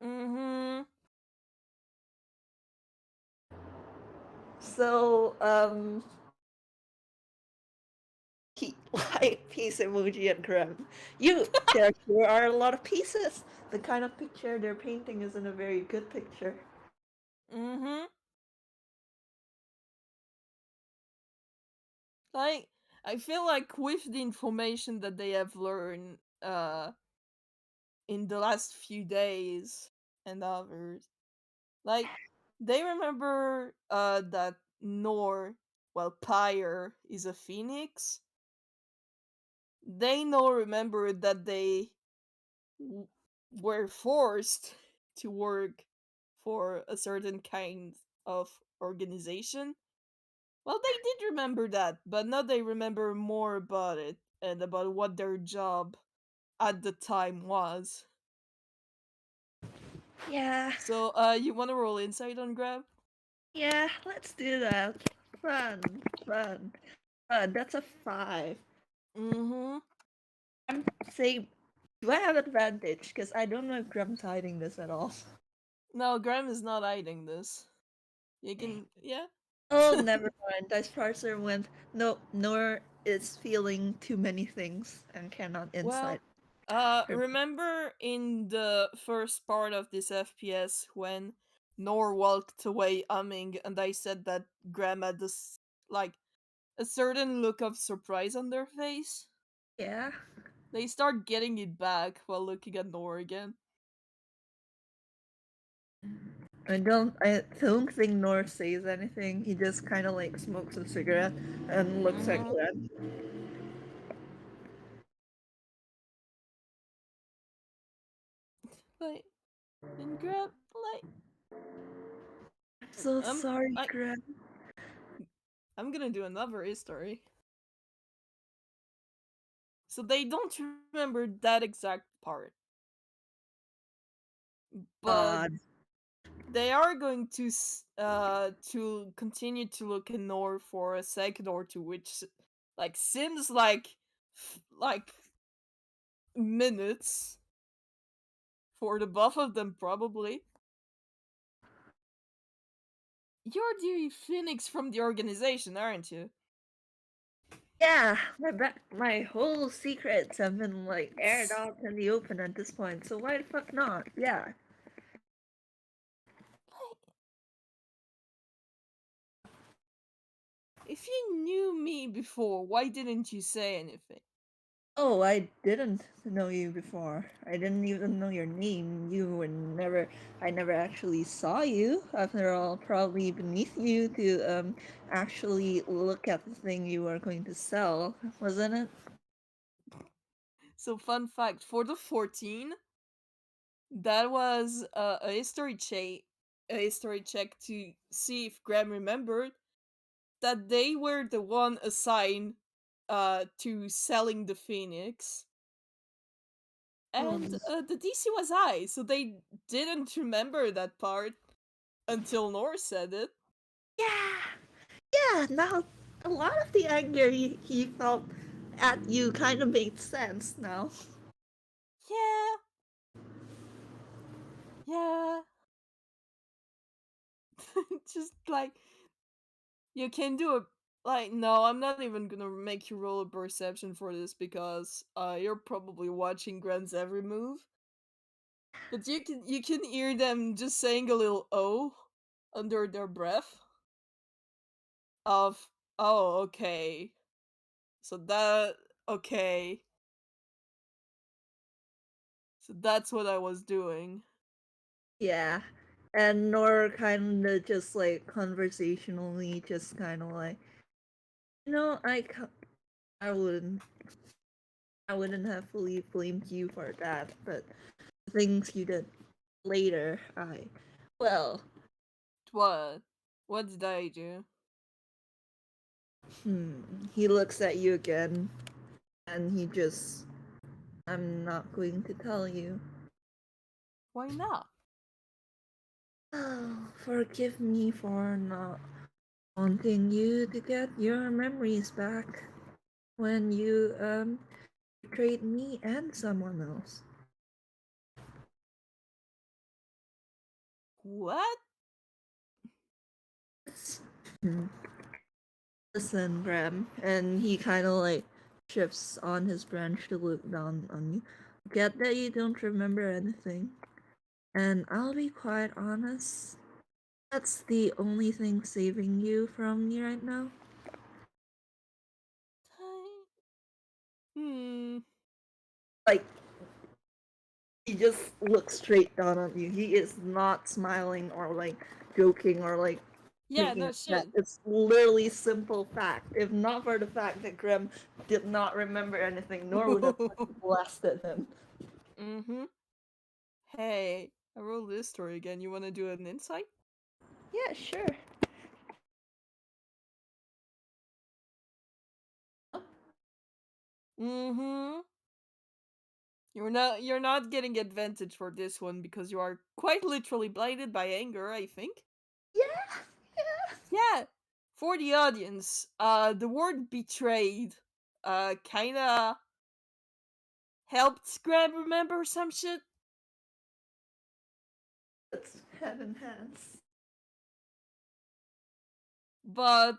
Mm-hmm. So, he like piece emoji and Graham. There sure are a lot of pieces. The kind of picture they're painting isn't a very good picture. Mm-hmm. Like I feel like with the information that they have learned in the last few days and others, like they remember that Nor, well, Pyre is a phoenix. They know remember that they w- were forced to work for a certain kind of organization. Well, they did remember that, but now they remember more about it and about what their job at the time was. Yeah, So, you want to roll insight on Grab? yeah, let's do that. Fun, fun, fun. That's a 5. Mm-hmm. I'm say, do I have advantage? Because I don't know if Graham's hiding this at all. No, Graham is not hiding this. You can, yeah. Oh, never mind. Dice parser went. No, Nor is feeling too many things and cannot insight Well, her. remember in the first part of this FPS when Nor walked away humming, and I said that Graham had this like a certain look of surprise on their face? Yeah. They start getting it back while looking at Nor again. I don't think Nor says anything. He just kind of like smokes a cigarette and looks at Mm-hmm. Glenn. Like, and Graham, like, So um, sorry, I, Graham. I'm gonna do another history. So they don't remember that exact part, but God. they are going to continue to look in Nor for a second or two, which like seems like minutes. For the both of them, probably. You're the phoenix from the organization, aren't you? Yeah, my whole secrets have been like aired out in the open at this point. So why the fuck not? Yeah. If you knew me before, why didn't you say anything? Oh, I didn't know you before. I didn't even know your name. You were never. I never actually saw you. After all, probably beneath you to actually look at the thing you were going to sell, wasn't it? So, fun fact for the 14, that was a history check to see if Graham remembered that they were the one assigned to selling the Phoenix, and Um, the DC was I, so they didn't remember that part until Nour said it. yeah, yeah. Now a lot of the anger he felt at you kind of made sense now. Yeah, yeah. Just like you can do a like no, I'm not even gonna make you roll a perception for this because you're probably watching Gren's every move. But you can hear them just saying a little "oh" under their breath of "oh, okay." So that okay. So that's what I was doing. Yeah, and nor kind of just like conversationally, just kind of like, I wouldn't have fully blamed you for that, but the things you did later, well, What? What did I do? hmm, he looks at you again, and I'm not going to tell you. Why not? Oh, forgive me for not wanting you to get your memories back when you, betrayed me and someone else. What? Hmm. Listen, Graham, and he kind of like shifts on his branch to look down on you. Get that you don't remember anything, and I'll be quite honest. That's the only thing saving you from me right now. Hmm. Like he just looks straight down on you. He is not smiling or like joking or like Yeah, making no a threat. shit. It's literally simple fact. If not for the fact that Graham did not remember anything, nor would have blasted him. Mm-hmm. Hey, I rolled this story again. You want to do an insight? Yeah, sure. Mm-hmm. You're not getting advantage for this one because you are quite literally blinded by anger, I think. Yeah, yeah. Yeah. For the audience, the word betrayed kinda helped Graham remember some shit. It's head and hands. But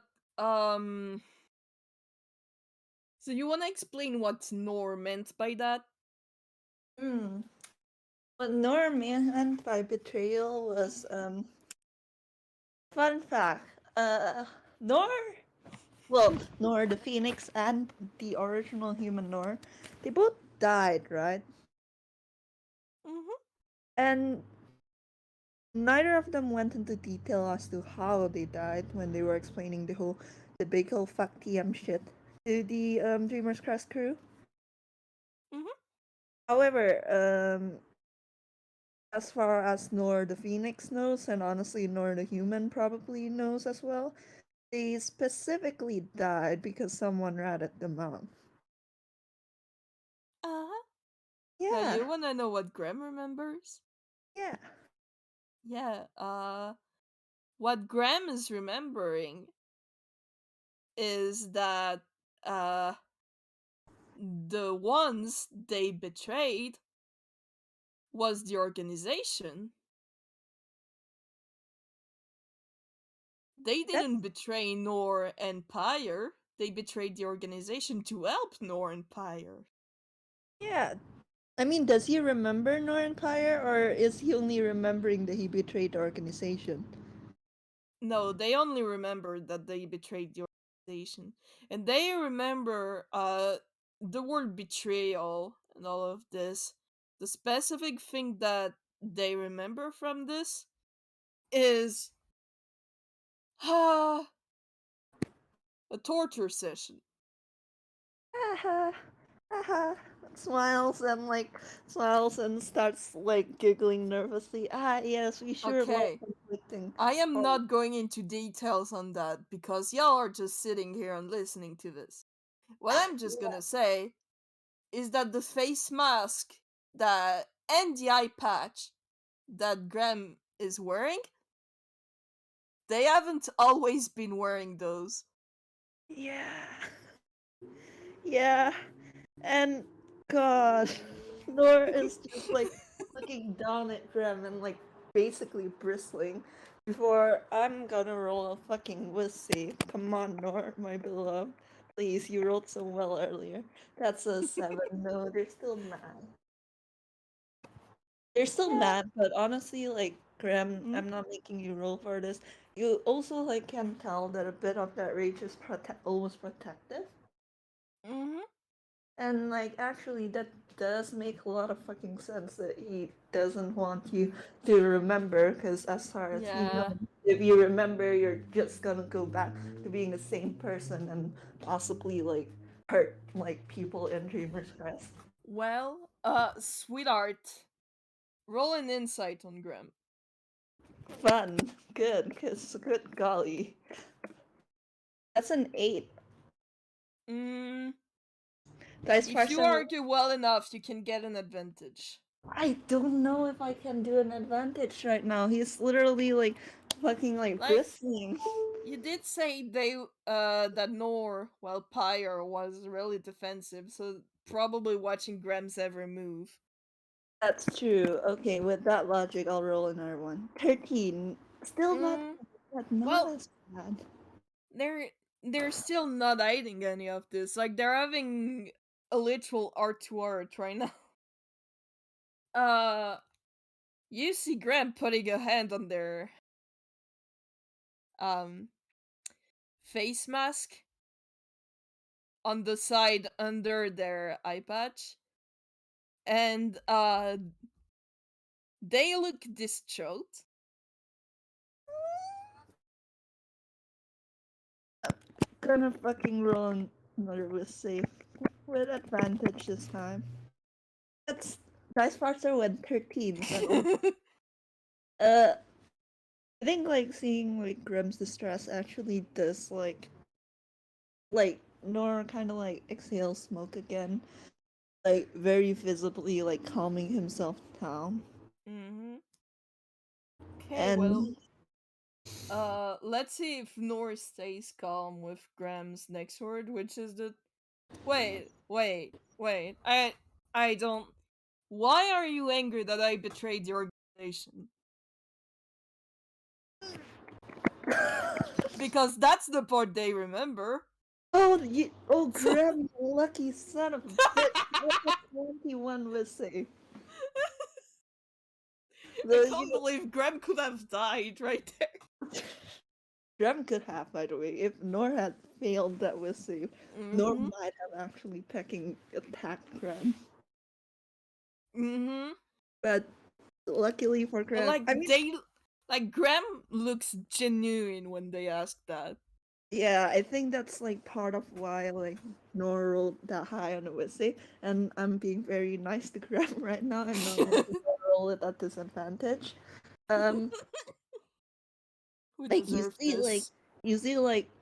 so you wanna explain what Nor meant by that? Hmm. What Nor meant by betrayal was fun fact. Nor Nor the Phoenix and the original human Nor, they both died, right? Mm-hmm. And neither of them went into detail as to how they died when they were explaining the big whole fuck TM shit to the Dreamers Crest crew. Mm-hmm. However, as far as Nor the Phoenix knows, and honestly Nor the human probably knows as well, they specifically died because someone ratted them out. Uh-huh. Now Yeah, you wanna know what Graham remembers? yeah. Yeah, what Graham is remembering is that uh the ones they betrayed was the organization. They didn't That's betray Nour and Pyre. They betrayed the organization to help Nour and Pyre. yeah. I mean, does he remember Northern Pyre, or is he only remembering that he betrayed the organization? No, they only remember that they betrayed the organization. And they remember the word betrayal and all of this. The specific thing that they remember from this is a torture session. Haha, haha. Smiles and smiles and starts like giggling nervously. Ah, yes, we sure love Okay, conflicting. I am Oh, not going into details on that because y'all are just sitting here and listening to this. What I'm just yeah, gonna say is that the face mask that and the eye patch that Graham is wearing, they haven't always been wearing those. yeah, yeah. And God, Nor is just like looking down at Graham and like basically bristling. Before I'm gonna roll a fucking whiskey. Come on, Nor, my beloved. Please, you rolled so well earlier. That's a 7. No, they're still 9. They're still Yeah. mad, but honestly, like Graham, Mm I'm not making you roll for this. You also like can tell that a bit of that rage is almost protective. hmm. And like actually that does make a lot of fucking sense that he doesn't want you to remember because as far as he knows, Yeah. if you remember you're just gonna go back to being the same person and possibly like hurt like people in Dreamer's Crest. Well, sweetheart, roll an insight on Graham. Fun. Good, because good golly. That's an 8. Mm, Dice if you Parson, argue well enough, you can get an advantage. I don't know if I can do an advantage right now. He's literally like fucking like Like, bristling. you did say that Nor, while Pyre was really defensive, so probably watching Graham's every move. That's true. Okay, with that logic, I'll roll another one. 13. Still not Mm, bad, not well, as bad. they're they're still not hiding any of this. Like they're having a literal art to art right now. Uh, you see Graham putting a hand on their um face mask on the side under their eye patch, and they look distraught. Gonna fucking roll another with safe. With advantage this time. That's Dice Parser with 13s and also uh I think like seeing like Grimm's distress actually does like Nora kinda like exhales smoke again. Like very visibly like calming himself down. Mm-hmm. Okay, well, And let's see if Norris stays calm with Graham's next word, which is the wait. I don't. Why are you angry that I betrayed the organization? Because that's the part they remember. oh, Graham, you lucky son of a bitch! That's a 21 was safe. I The can't you believe Graham could have died right there. Graham could have, by the way, if Nor had failed that was safe. Nor Mm-hmm. might have actually pecking attacked Graham. Mm-hmm. But luckily for But Graham, like I mean, Graham looks genuine when they ask that. yeah, I think that's like part of why like Nor rolled that high on the Wissy, and I'm being very nice to Graham right now. I'm not making Nor roll it at disadvantage. Um, Who like you deserved see like this?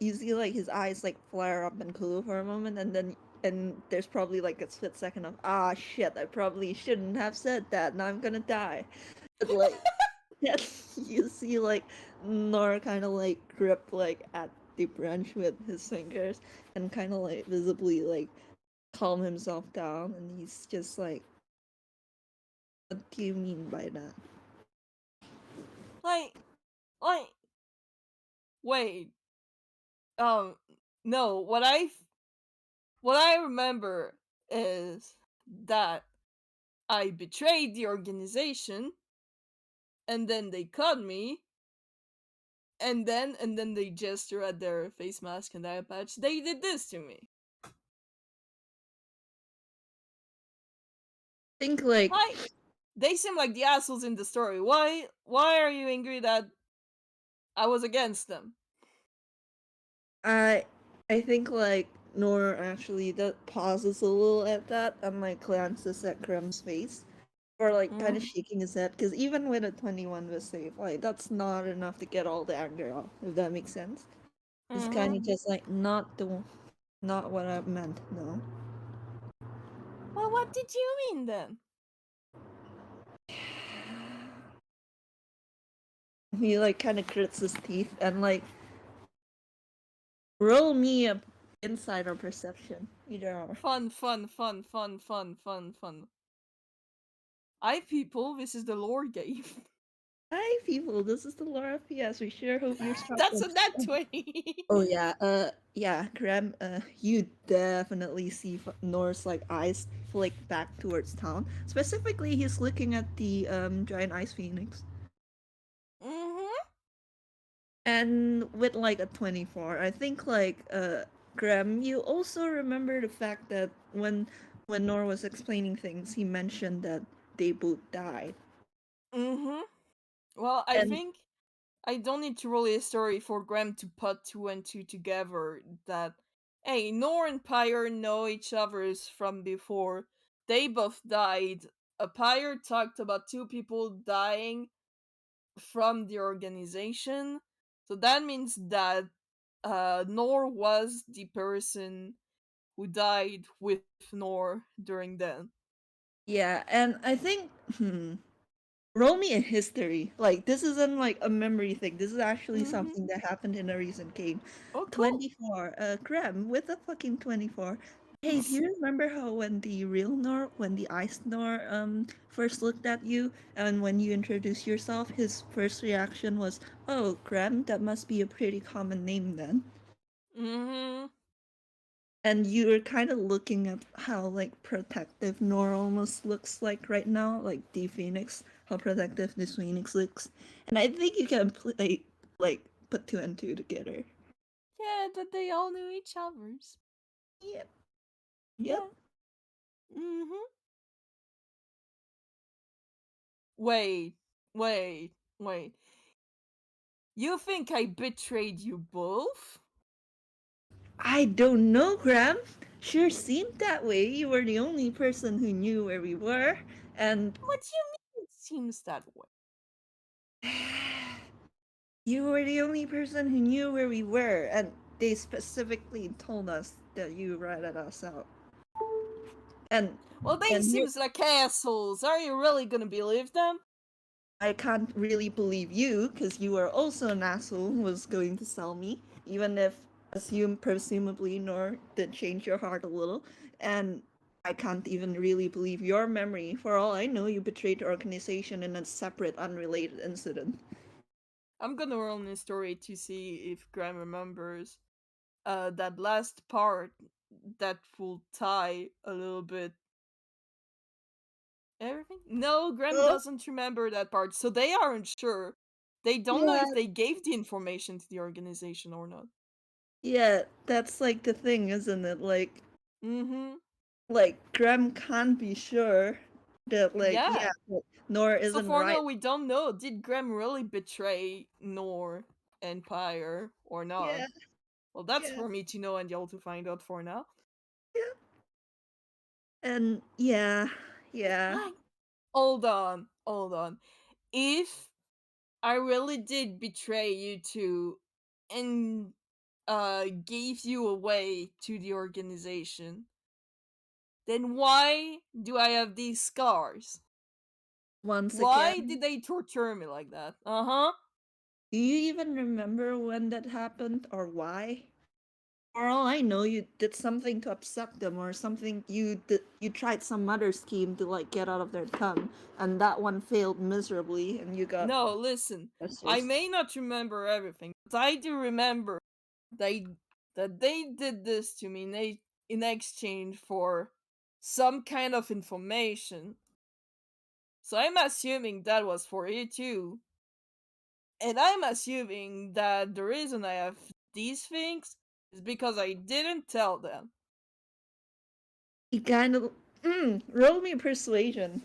you see like his eyes like flare up and cool for a moment, and then and there's probably like a split second of ah shit, I probably shouldn't have said that, now I'm gonna die. But like yes, you see like Nor kind of like grip like at the branch with his fingers and kind of like visibly like calm himself down, and he's just like What do you mean by that? Like, like, wait, um, no, what I remember is that I betrayed the organization, and then they caught me, and then they gesture at their face mask and eye patch. They did this to me. Think like Like, they seem like the assholes in the story. Why are you angry that I was against them? I I think like Nor actually that pauses a little at that and like glances at Grum's face or like kind of Mm-hmm. shaking his head because even with a 21 was safe, like that's not enough to get all the anger off. If that makes sense, it's kind Mm-hmm. of just like not what I meant. No, Well, what did you mean then? he like kind of grits his teeth and like roll me a insider perception either or. Fun, fun, fun, fun, fun, fun, fun. I people, this is the lore game. Hi people, this is the Laura FPS. We sure hope you're strapped That's in. a net 20. Oh yeah, yeah, Graham, you definitely see Nor's like eyes flick back towards town. Specifically, he's looking at the giant ice phoenix, Mm-hmm. and with like a 24, I think like Graham, you also remember the fact that when Nor was explaining things, he mentioned that they both died, Mm-hmm. Well, I and think I don't need to roll a story for Graham to put two and two together that, hey, Nor and Pyre know each other's from before. They both died. A Pyre talked about two people dying from the organization. So that means that Nor was the person who died with Nor during then. yeah, and I think roll me a history. Like this isn't like a memory thing. This is actually Mm-hmm. something that happened in a recent game. Oh, cool. 24. Graham with a fucking 24. Hey, do you remember how when the real Nor, when the ice Nor first looked at you and when you introduced yourself, his first reaction was, "Oh, Graham, that must be a pretty common name then." Mm-hmm. And you're kind of looking at how like protective Nora almost looks like right now, like the Phoenix, how protective this Phoenix looks, and I think you can play like put two and two together. Yeah, that they all knew each other's. Yep, yep. Yeah. Mm-hmm. Wait, wait. You think I betrayed you both? I don't know, Graham. Sure seemed that way. You were the only person who knew where we were, and What do you mean it seems that way? you were the only person who knew where we were, and they specifically told us that you ratted us out. And Well, they and here seems like assholes. Are you really gonna believe them? I can't really believe you because you are also an asshole who was going to sell me, even if presumably Nor did change your heart a little. And I can't even really believe your memory. For all I know, you betrayed the organization in a separate, unrelated incident. I'm gonna roll a story to see if Graham remembers that last part that will tie a little bit everything. No, Graham Oh, doesn't remember that part, so they aren't sure. They don't know yeah, if they gave the information to the organization or not. yeah, that's like the thing, isn't it? Mm-hmm. Like Graham can't be sure that, like, yeah, Yeah. that Nor So isn't for right. now, we don't know. Did Graham really betray Nor Empire or not? Yeah, Well, that's yeah, for me to know and y'all to find out for now. yeah. And yeah, yeah. Like, hold on. If I really did betray you two and gave you away to the organization, then why do I have these scars? Once Why did again, they torture me like that? Uh huh. do you even remember when that happened or why? For all I know, you did something to upset them, or something you tried some other scheme to like get out of their tongue, and that one failed miserably, and you got No, listen. I pressures. may not remember everything, but I do remember they that they did this to me in exchange for some kind of information. So I'm assuming that was for you too. And I'm assuming that the reason I have these things is because I didn't tell them. He kind of roll me persuasion.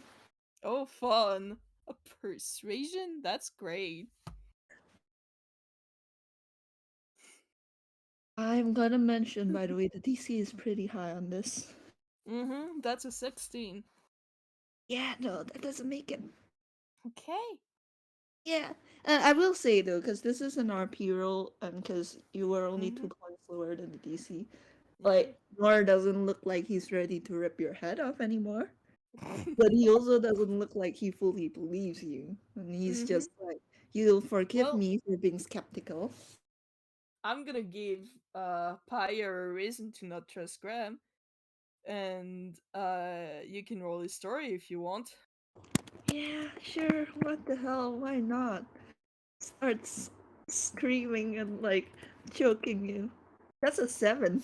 Oh, fun. A persuasion? That's great. I'm gonna mention, by the way, the DC is pretty high on this. That's a 16. Yeah, no, that doesn't make it. Okay. Yeah, I will say though, because this is an RP roll, and because you were only Mm-hmm. 2 points lower than the DC, Yeah. like Nor doesn't look like he's ready to rip your head off anymore. But he also doesn't look like he fully believes you, and he's mm-hmm. just like, "You'll forgive Well, me for being skeptical." I'm gonna give Pyre a reason to not trust Graham, and you can roll his story if you want. Yeah, sure. What the hell? Why not? Starts screaming and like choking you. That's a 7.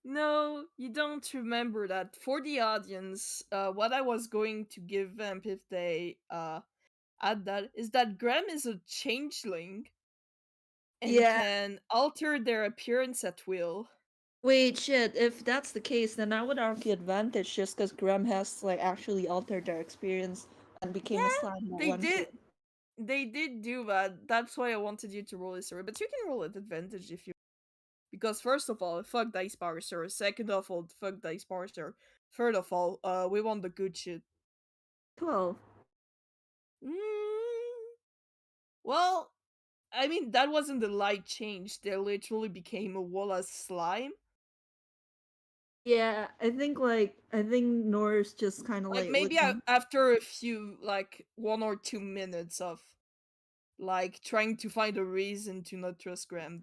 No, you don't remember that. For the audience, what I was going to give Vamp if they add that is that Graham is a changeling and Yeah. can alter their appearance at will. Wait, shit. If that's the case, then I would argue advantage just because Graham has like actually altered their experience and became a Yeah, slime that they one did. too. They did do that. That's why I wanted you to roll his story. But you can roll at advantage if you. Because first of all, fuck Dice Parser. Second of all, fuck Dice Parser. Third of all, we want the good shit. 12. Mm, well, I mean, that wasn't the light change. They literally became a wall as slime. Yeah, I think Nor's just kind of Like like maybe looking. after a few, like 1 or 2 minutes of like trying to find a reason to not trust Graham,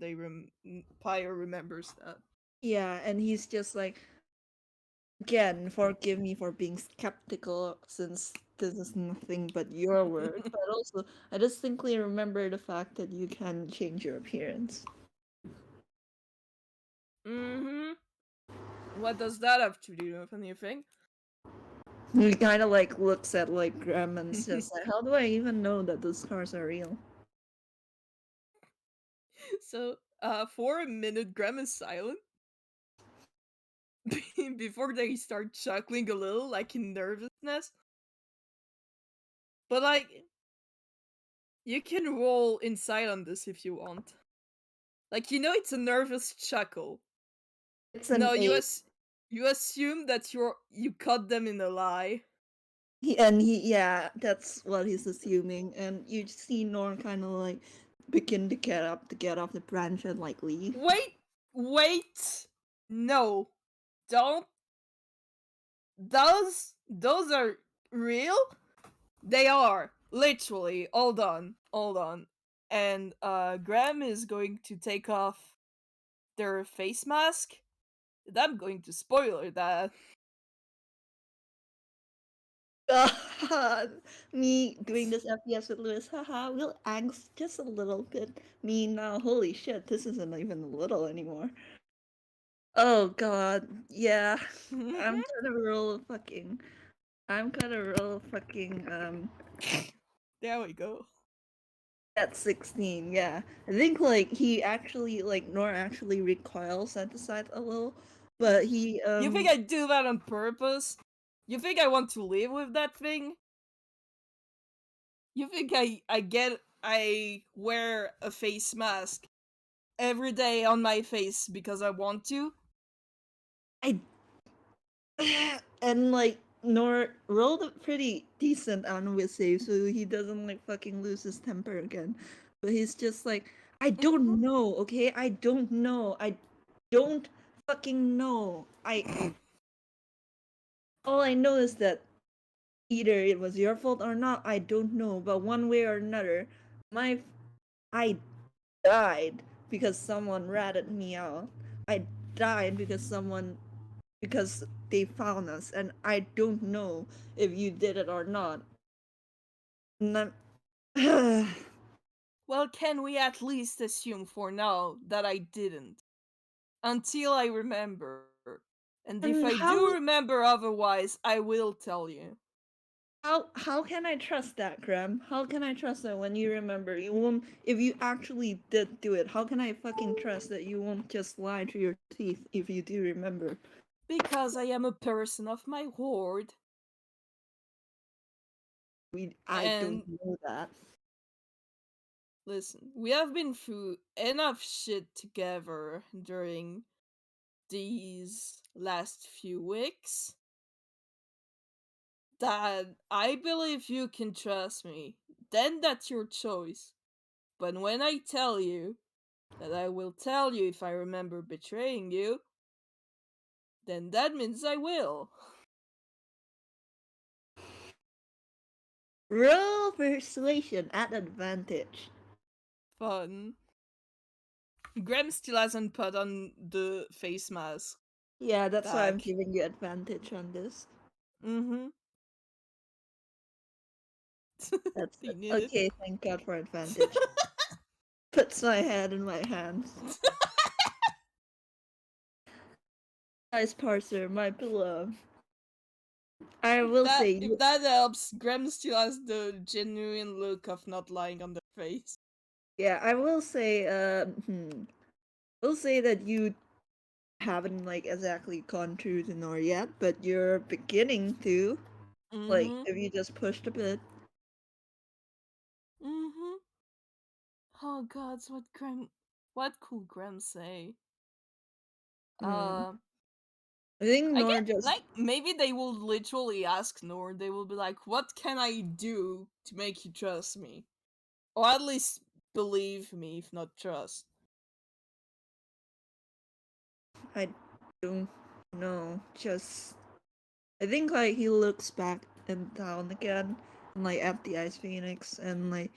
Pyre remembers that. Yeah, and he's just like, again, forgive me for being skeptical since this is nothing but your word. But also, I distinctly remember the fact that you can change your appearance. Mm-hmm. What does that have to do with anything? He kind of like looks at like Graham and says, like, "How do I even know that those scars are real?" So, for a minute, Graham is silent before they start chuckling a little, like in nervousness. But like, you can roll inside on this if you want. Like, it's a nervous chuckle. It's an No, you 8. you assume that you caught them in a lie. Yeah, that's what he's assuming. And you see Norm kind of like begin to get up to get off the branch and like leave. Wait, wait, no, don't. Those are real. They are literally. Hold on. And Graham is going to take off their face mask. And I'm going to spoiler that. God, me doing this FPS with Lewis, haha, will angst just a little bit. Me now, holy shit, this isn't even a little anymore. Oh God, yeah, I'm gonna roll fucking, There we go. at 16, yeah. I think like he actually, like, Nor actually recoils at the side a little, but he, You think I do that on purpose? You think I want to live with that thing? You think I wear a face mask every day on my face because I want to? I and like Nor rolled a pretty decent on with save, so he doesn't like fucking lose his temper again. But he's just like, I Mm-hmm. don't know, okay? I don't know. I don't fucking know. All I know is that either it was your fault or not, I don't know. But one way or another, my I died because someone ratted me out. I died because they found us, and I don't know if you did it or not. And Well, can we at least assume for now that I didn't? Until I remember. And if I and do remember otherwise, I will tell you. how can I trust that, Graham? How can I trust that when you remember you won't if you actually did do it? How can I fucking trust that you won't just lie to your teeth if you do remember? Because I am a person of my word. I don't And know that. listen, we have been through enough shit together during these last few weeks that I believe you can trust me. Then that's your choice. But when I tell you that I will tell you if I remember betraying you, then that means I will. Roll persuasion at advantage. Fun. Graham still hasn't put on the face mask Yeah, that's why I'm back. giving you advantage on this. Mm-hmm. That's He it. needed. Okay, thank God for advantage. Puts my head in my hands. Nice parser, my pillow. I will say, If that helps, Graham still has the genuine look of not lying on their face. yeah, I will say, will say that you haven't like exactly gone through the Nor yet, but you're beginning to. Like, Mm-hmm. if you just pushed a bit. Mm-hmm. Oh god, what could Graham say? Mm. Uh I think I Nor get just like maybe they will literally ask Nor, they will be like, what can I do to make you trust me? Or at least believe me, if not trust. I don't know. Just I think like he looks back in town again and like at the Ice Phoenix and like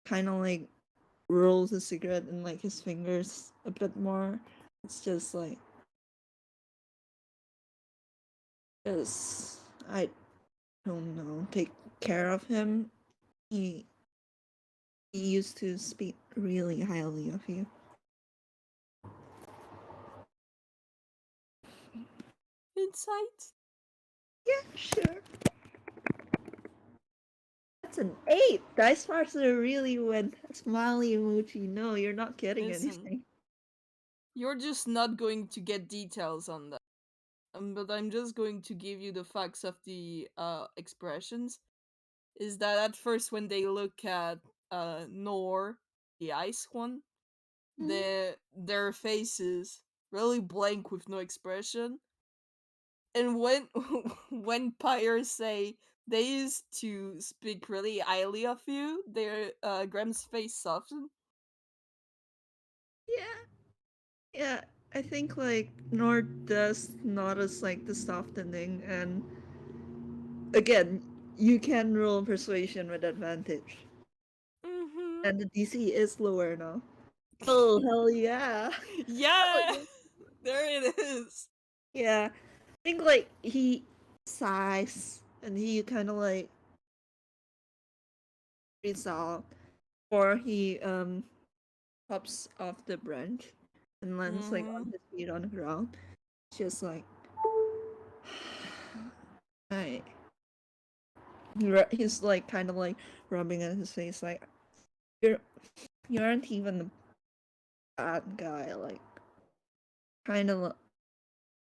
kind of like rolls a cigarette in like his fingers a bit more. It's just like just I don't know. Take care of him. He he used to speak really highly of you. Insight? Yeah, sure. That's an 8. Dice Parser really went smiley emoji. No, you're not getting Listen, anything. you're just not going to get details on that. But I'm just going to give you the facts of the expressions. Is that at first when they look at Nor, the ice one, Mhm. their faces really blank with no expression. And when when pyres say they used to speak really highly of you, their Graham's face softened. Yeah, yeah. I think like Nord does notice like the softening, and again, you can roll persuasion with advantage, Mm-hmm. and the DC is lower now. Oh hell yeah! Hell Yeah, yeah! there it is. Yeah, I think like he sighs and he kind of like breathes out, or he hops off the branch and lands like Mm-hmm. on his feet on the ground. It's just like I he's like kind of like rubbing at his face like you're you aren't even a bad guy, like kind of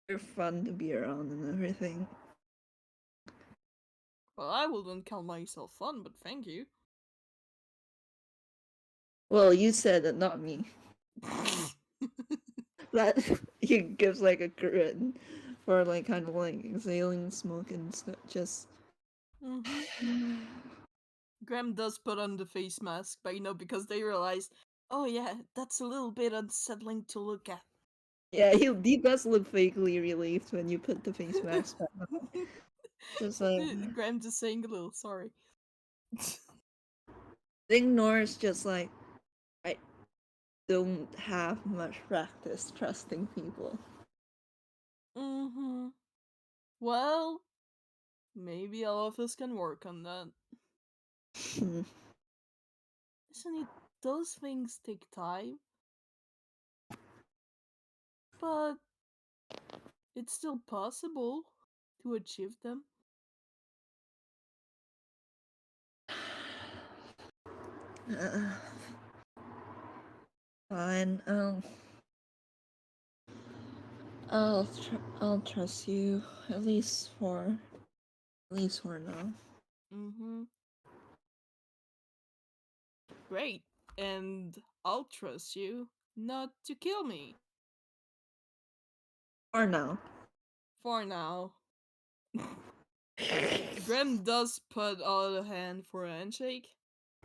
you're fun to be around and everything. Well, I wouldn't call myself fun, but thank you. Well, you said it, not me. That he gives like a grin for like kind of like exhaling smoke and stuff. Just Mm-hmm. Graham does put on the face mask, but because they realize, oh yeah, that's a little bit unsettling to look at. yeah, he does look vaguely relieved when you put the face mask back on. Just like Graham just saying a little sorry. I think Nora's just like I don't have much practice trusting people. Mm-hmm. Well, maybe all of us can work on that. Hmm. Isn't it? Those things take time, but it's still possible to achieve them. Uh, Fine. I'll trust you at least for now. Mm-hmm. Great. And I'll trust you not to kill me. For now. For now. Graham does put out a hand for a handshake.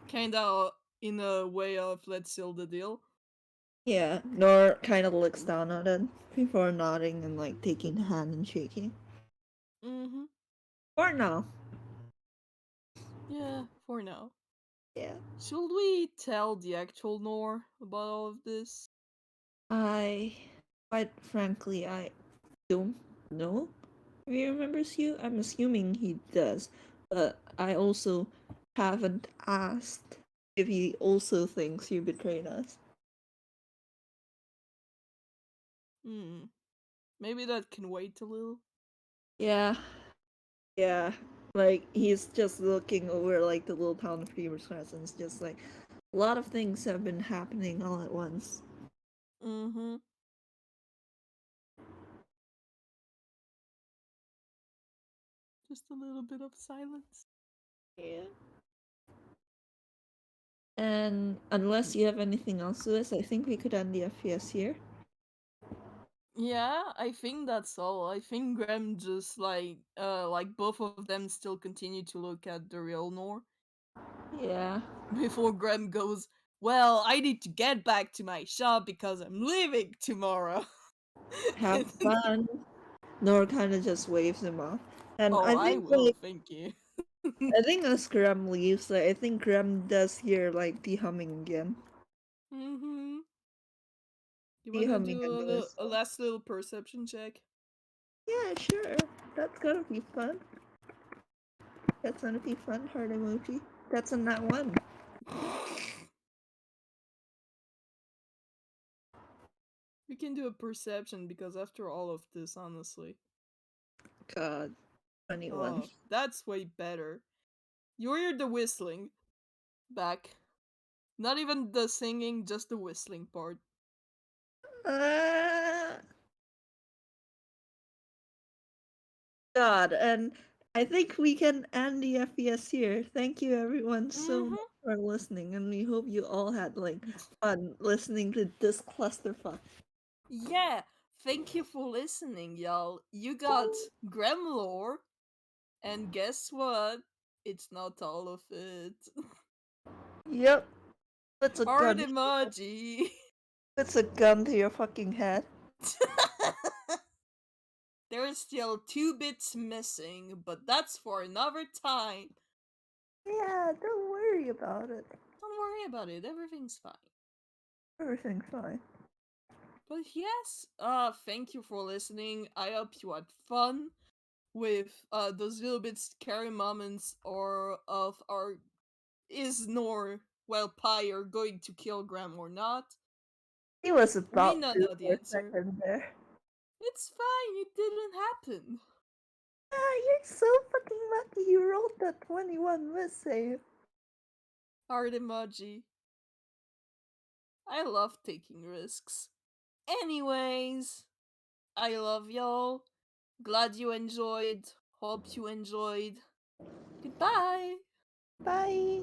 Kinda in a way of let's seal the deal. Yeah, Nor kind of looks down at it before nodding and like taking the hand and shaking. Mm-hmm. For now. Yeah, for now. Yeah. Should we tell the actual Nour about all of this? I, quite frankly, I don't know if he remembers you. I'm assuming he does, but I also haven't asked if he also thinks you betrayed us. Hmm. Maybe that can wait a little. Yeah, yeah. Like he's just looking over like the little town of Fever's Crescent. Just like a lot of things have been happening all at once. Mm-hmm. Just a little bit of silence. Yeah. And unless you have anything else to this, I think we could end the FPS here. Yeah, I think that's all. I think Graham just like both of them still continue to look at the real Nour Yeah. before Graham goes, well, I need to get back to my shop because I'm leaving tomorrow. Have fun. Nor kind of just waves him off. And Oh, I will, thank you. I think as Graham leaves, like, I think Graham does hear like the humming again. Mm-hmm. You The wanna humming do under his a last little perception check? Yeah, sure. That's gonna be fun. That's gonna be fun. Heart emoji. That's on that one. We can do a perception because after all of this, honestly. God, 21. Oh, that's way better. You hear the whistling back. Not even the singing, just the whistling part. Uh, God, and I think we can end the FPS here. Thank you everyone so much Mm-hmm. for listening, and we hope you all had like fun listening to this clusterfuck. Yeah, thank you for listening, y'all. You got Grem lore, and guess what? It's not all of it. Yep, it's a Heart gun. emoji. It's a gun to your fucking head. There is still 2 bits missing, but that's for another time. Yeah, don't worry about it. Don't worry about it, everything's fine. Everything's fine. But yes, thank you for listening. I hope you had fun with those little bit scary moments or of our is nor well Pyre going to kill Graham or not. He was We about not to know the for a answer. second there. It's fine, it didn't happen. Ah, you're so fucking lucky you rolled that 21 with save. Heart emoji. I love taking risks. Anyways, I love y'all. Glad you enjoyed. Hope you enjoyed. Goodbye. Bye.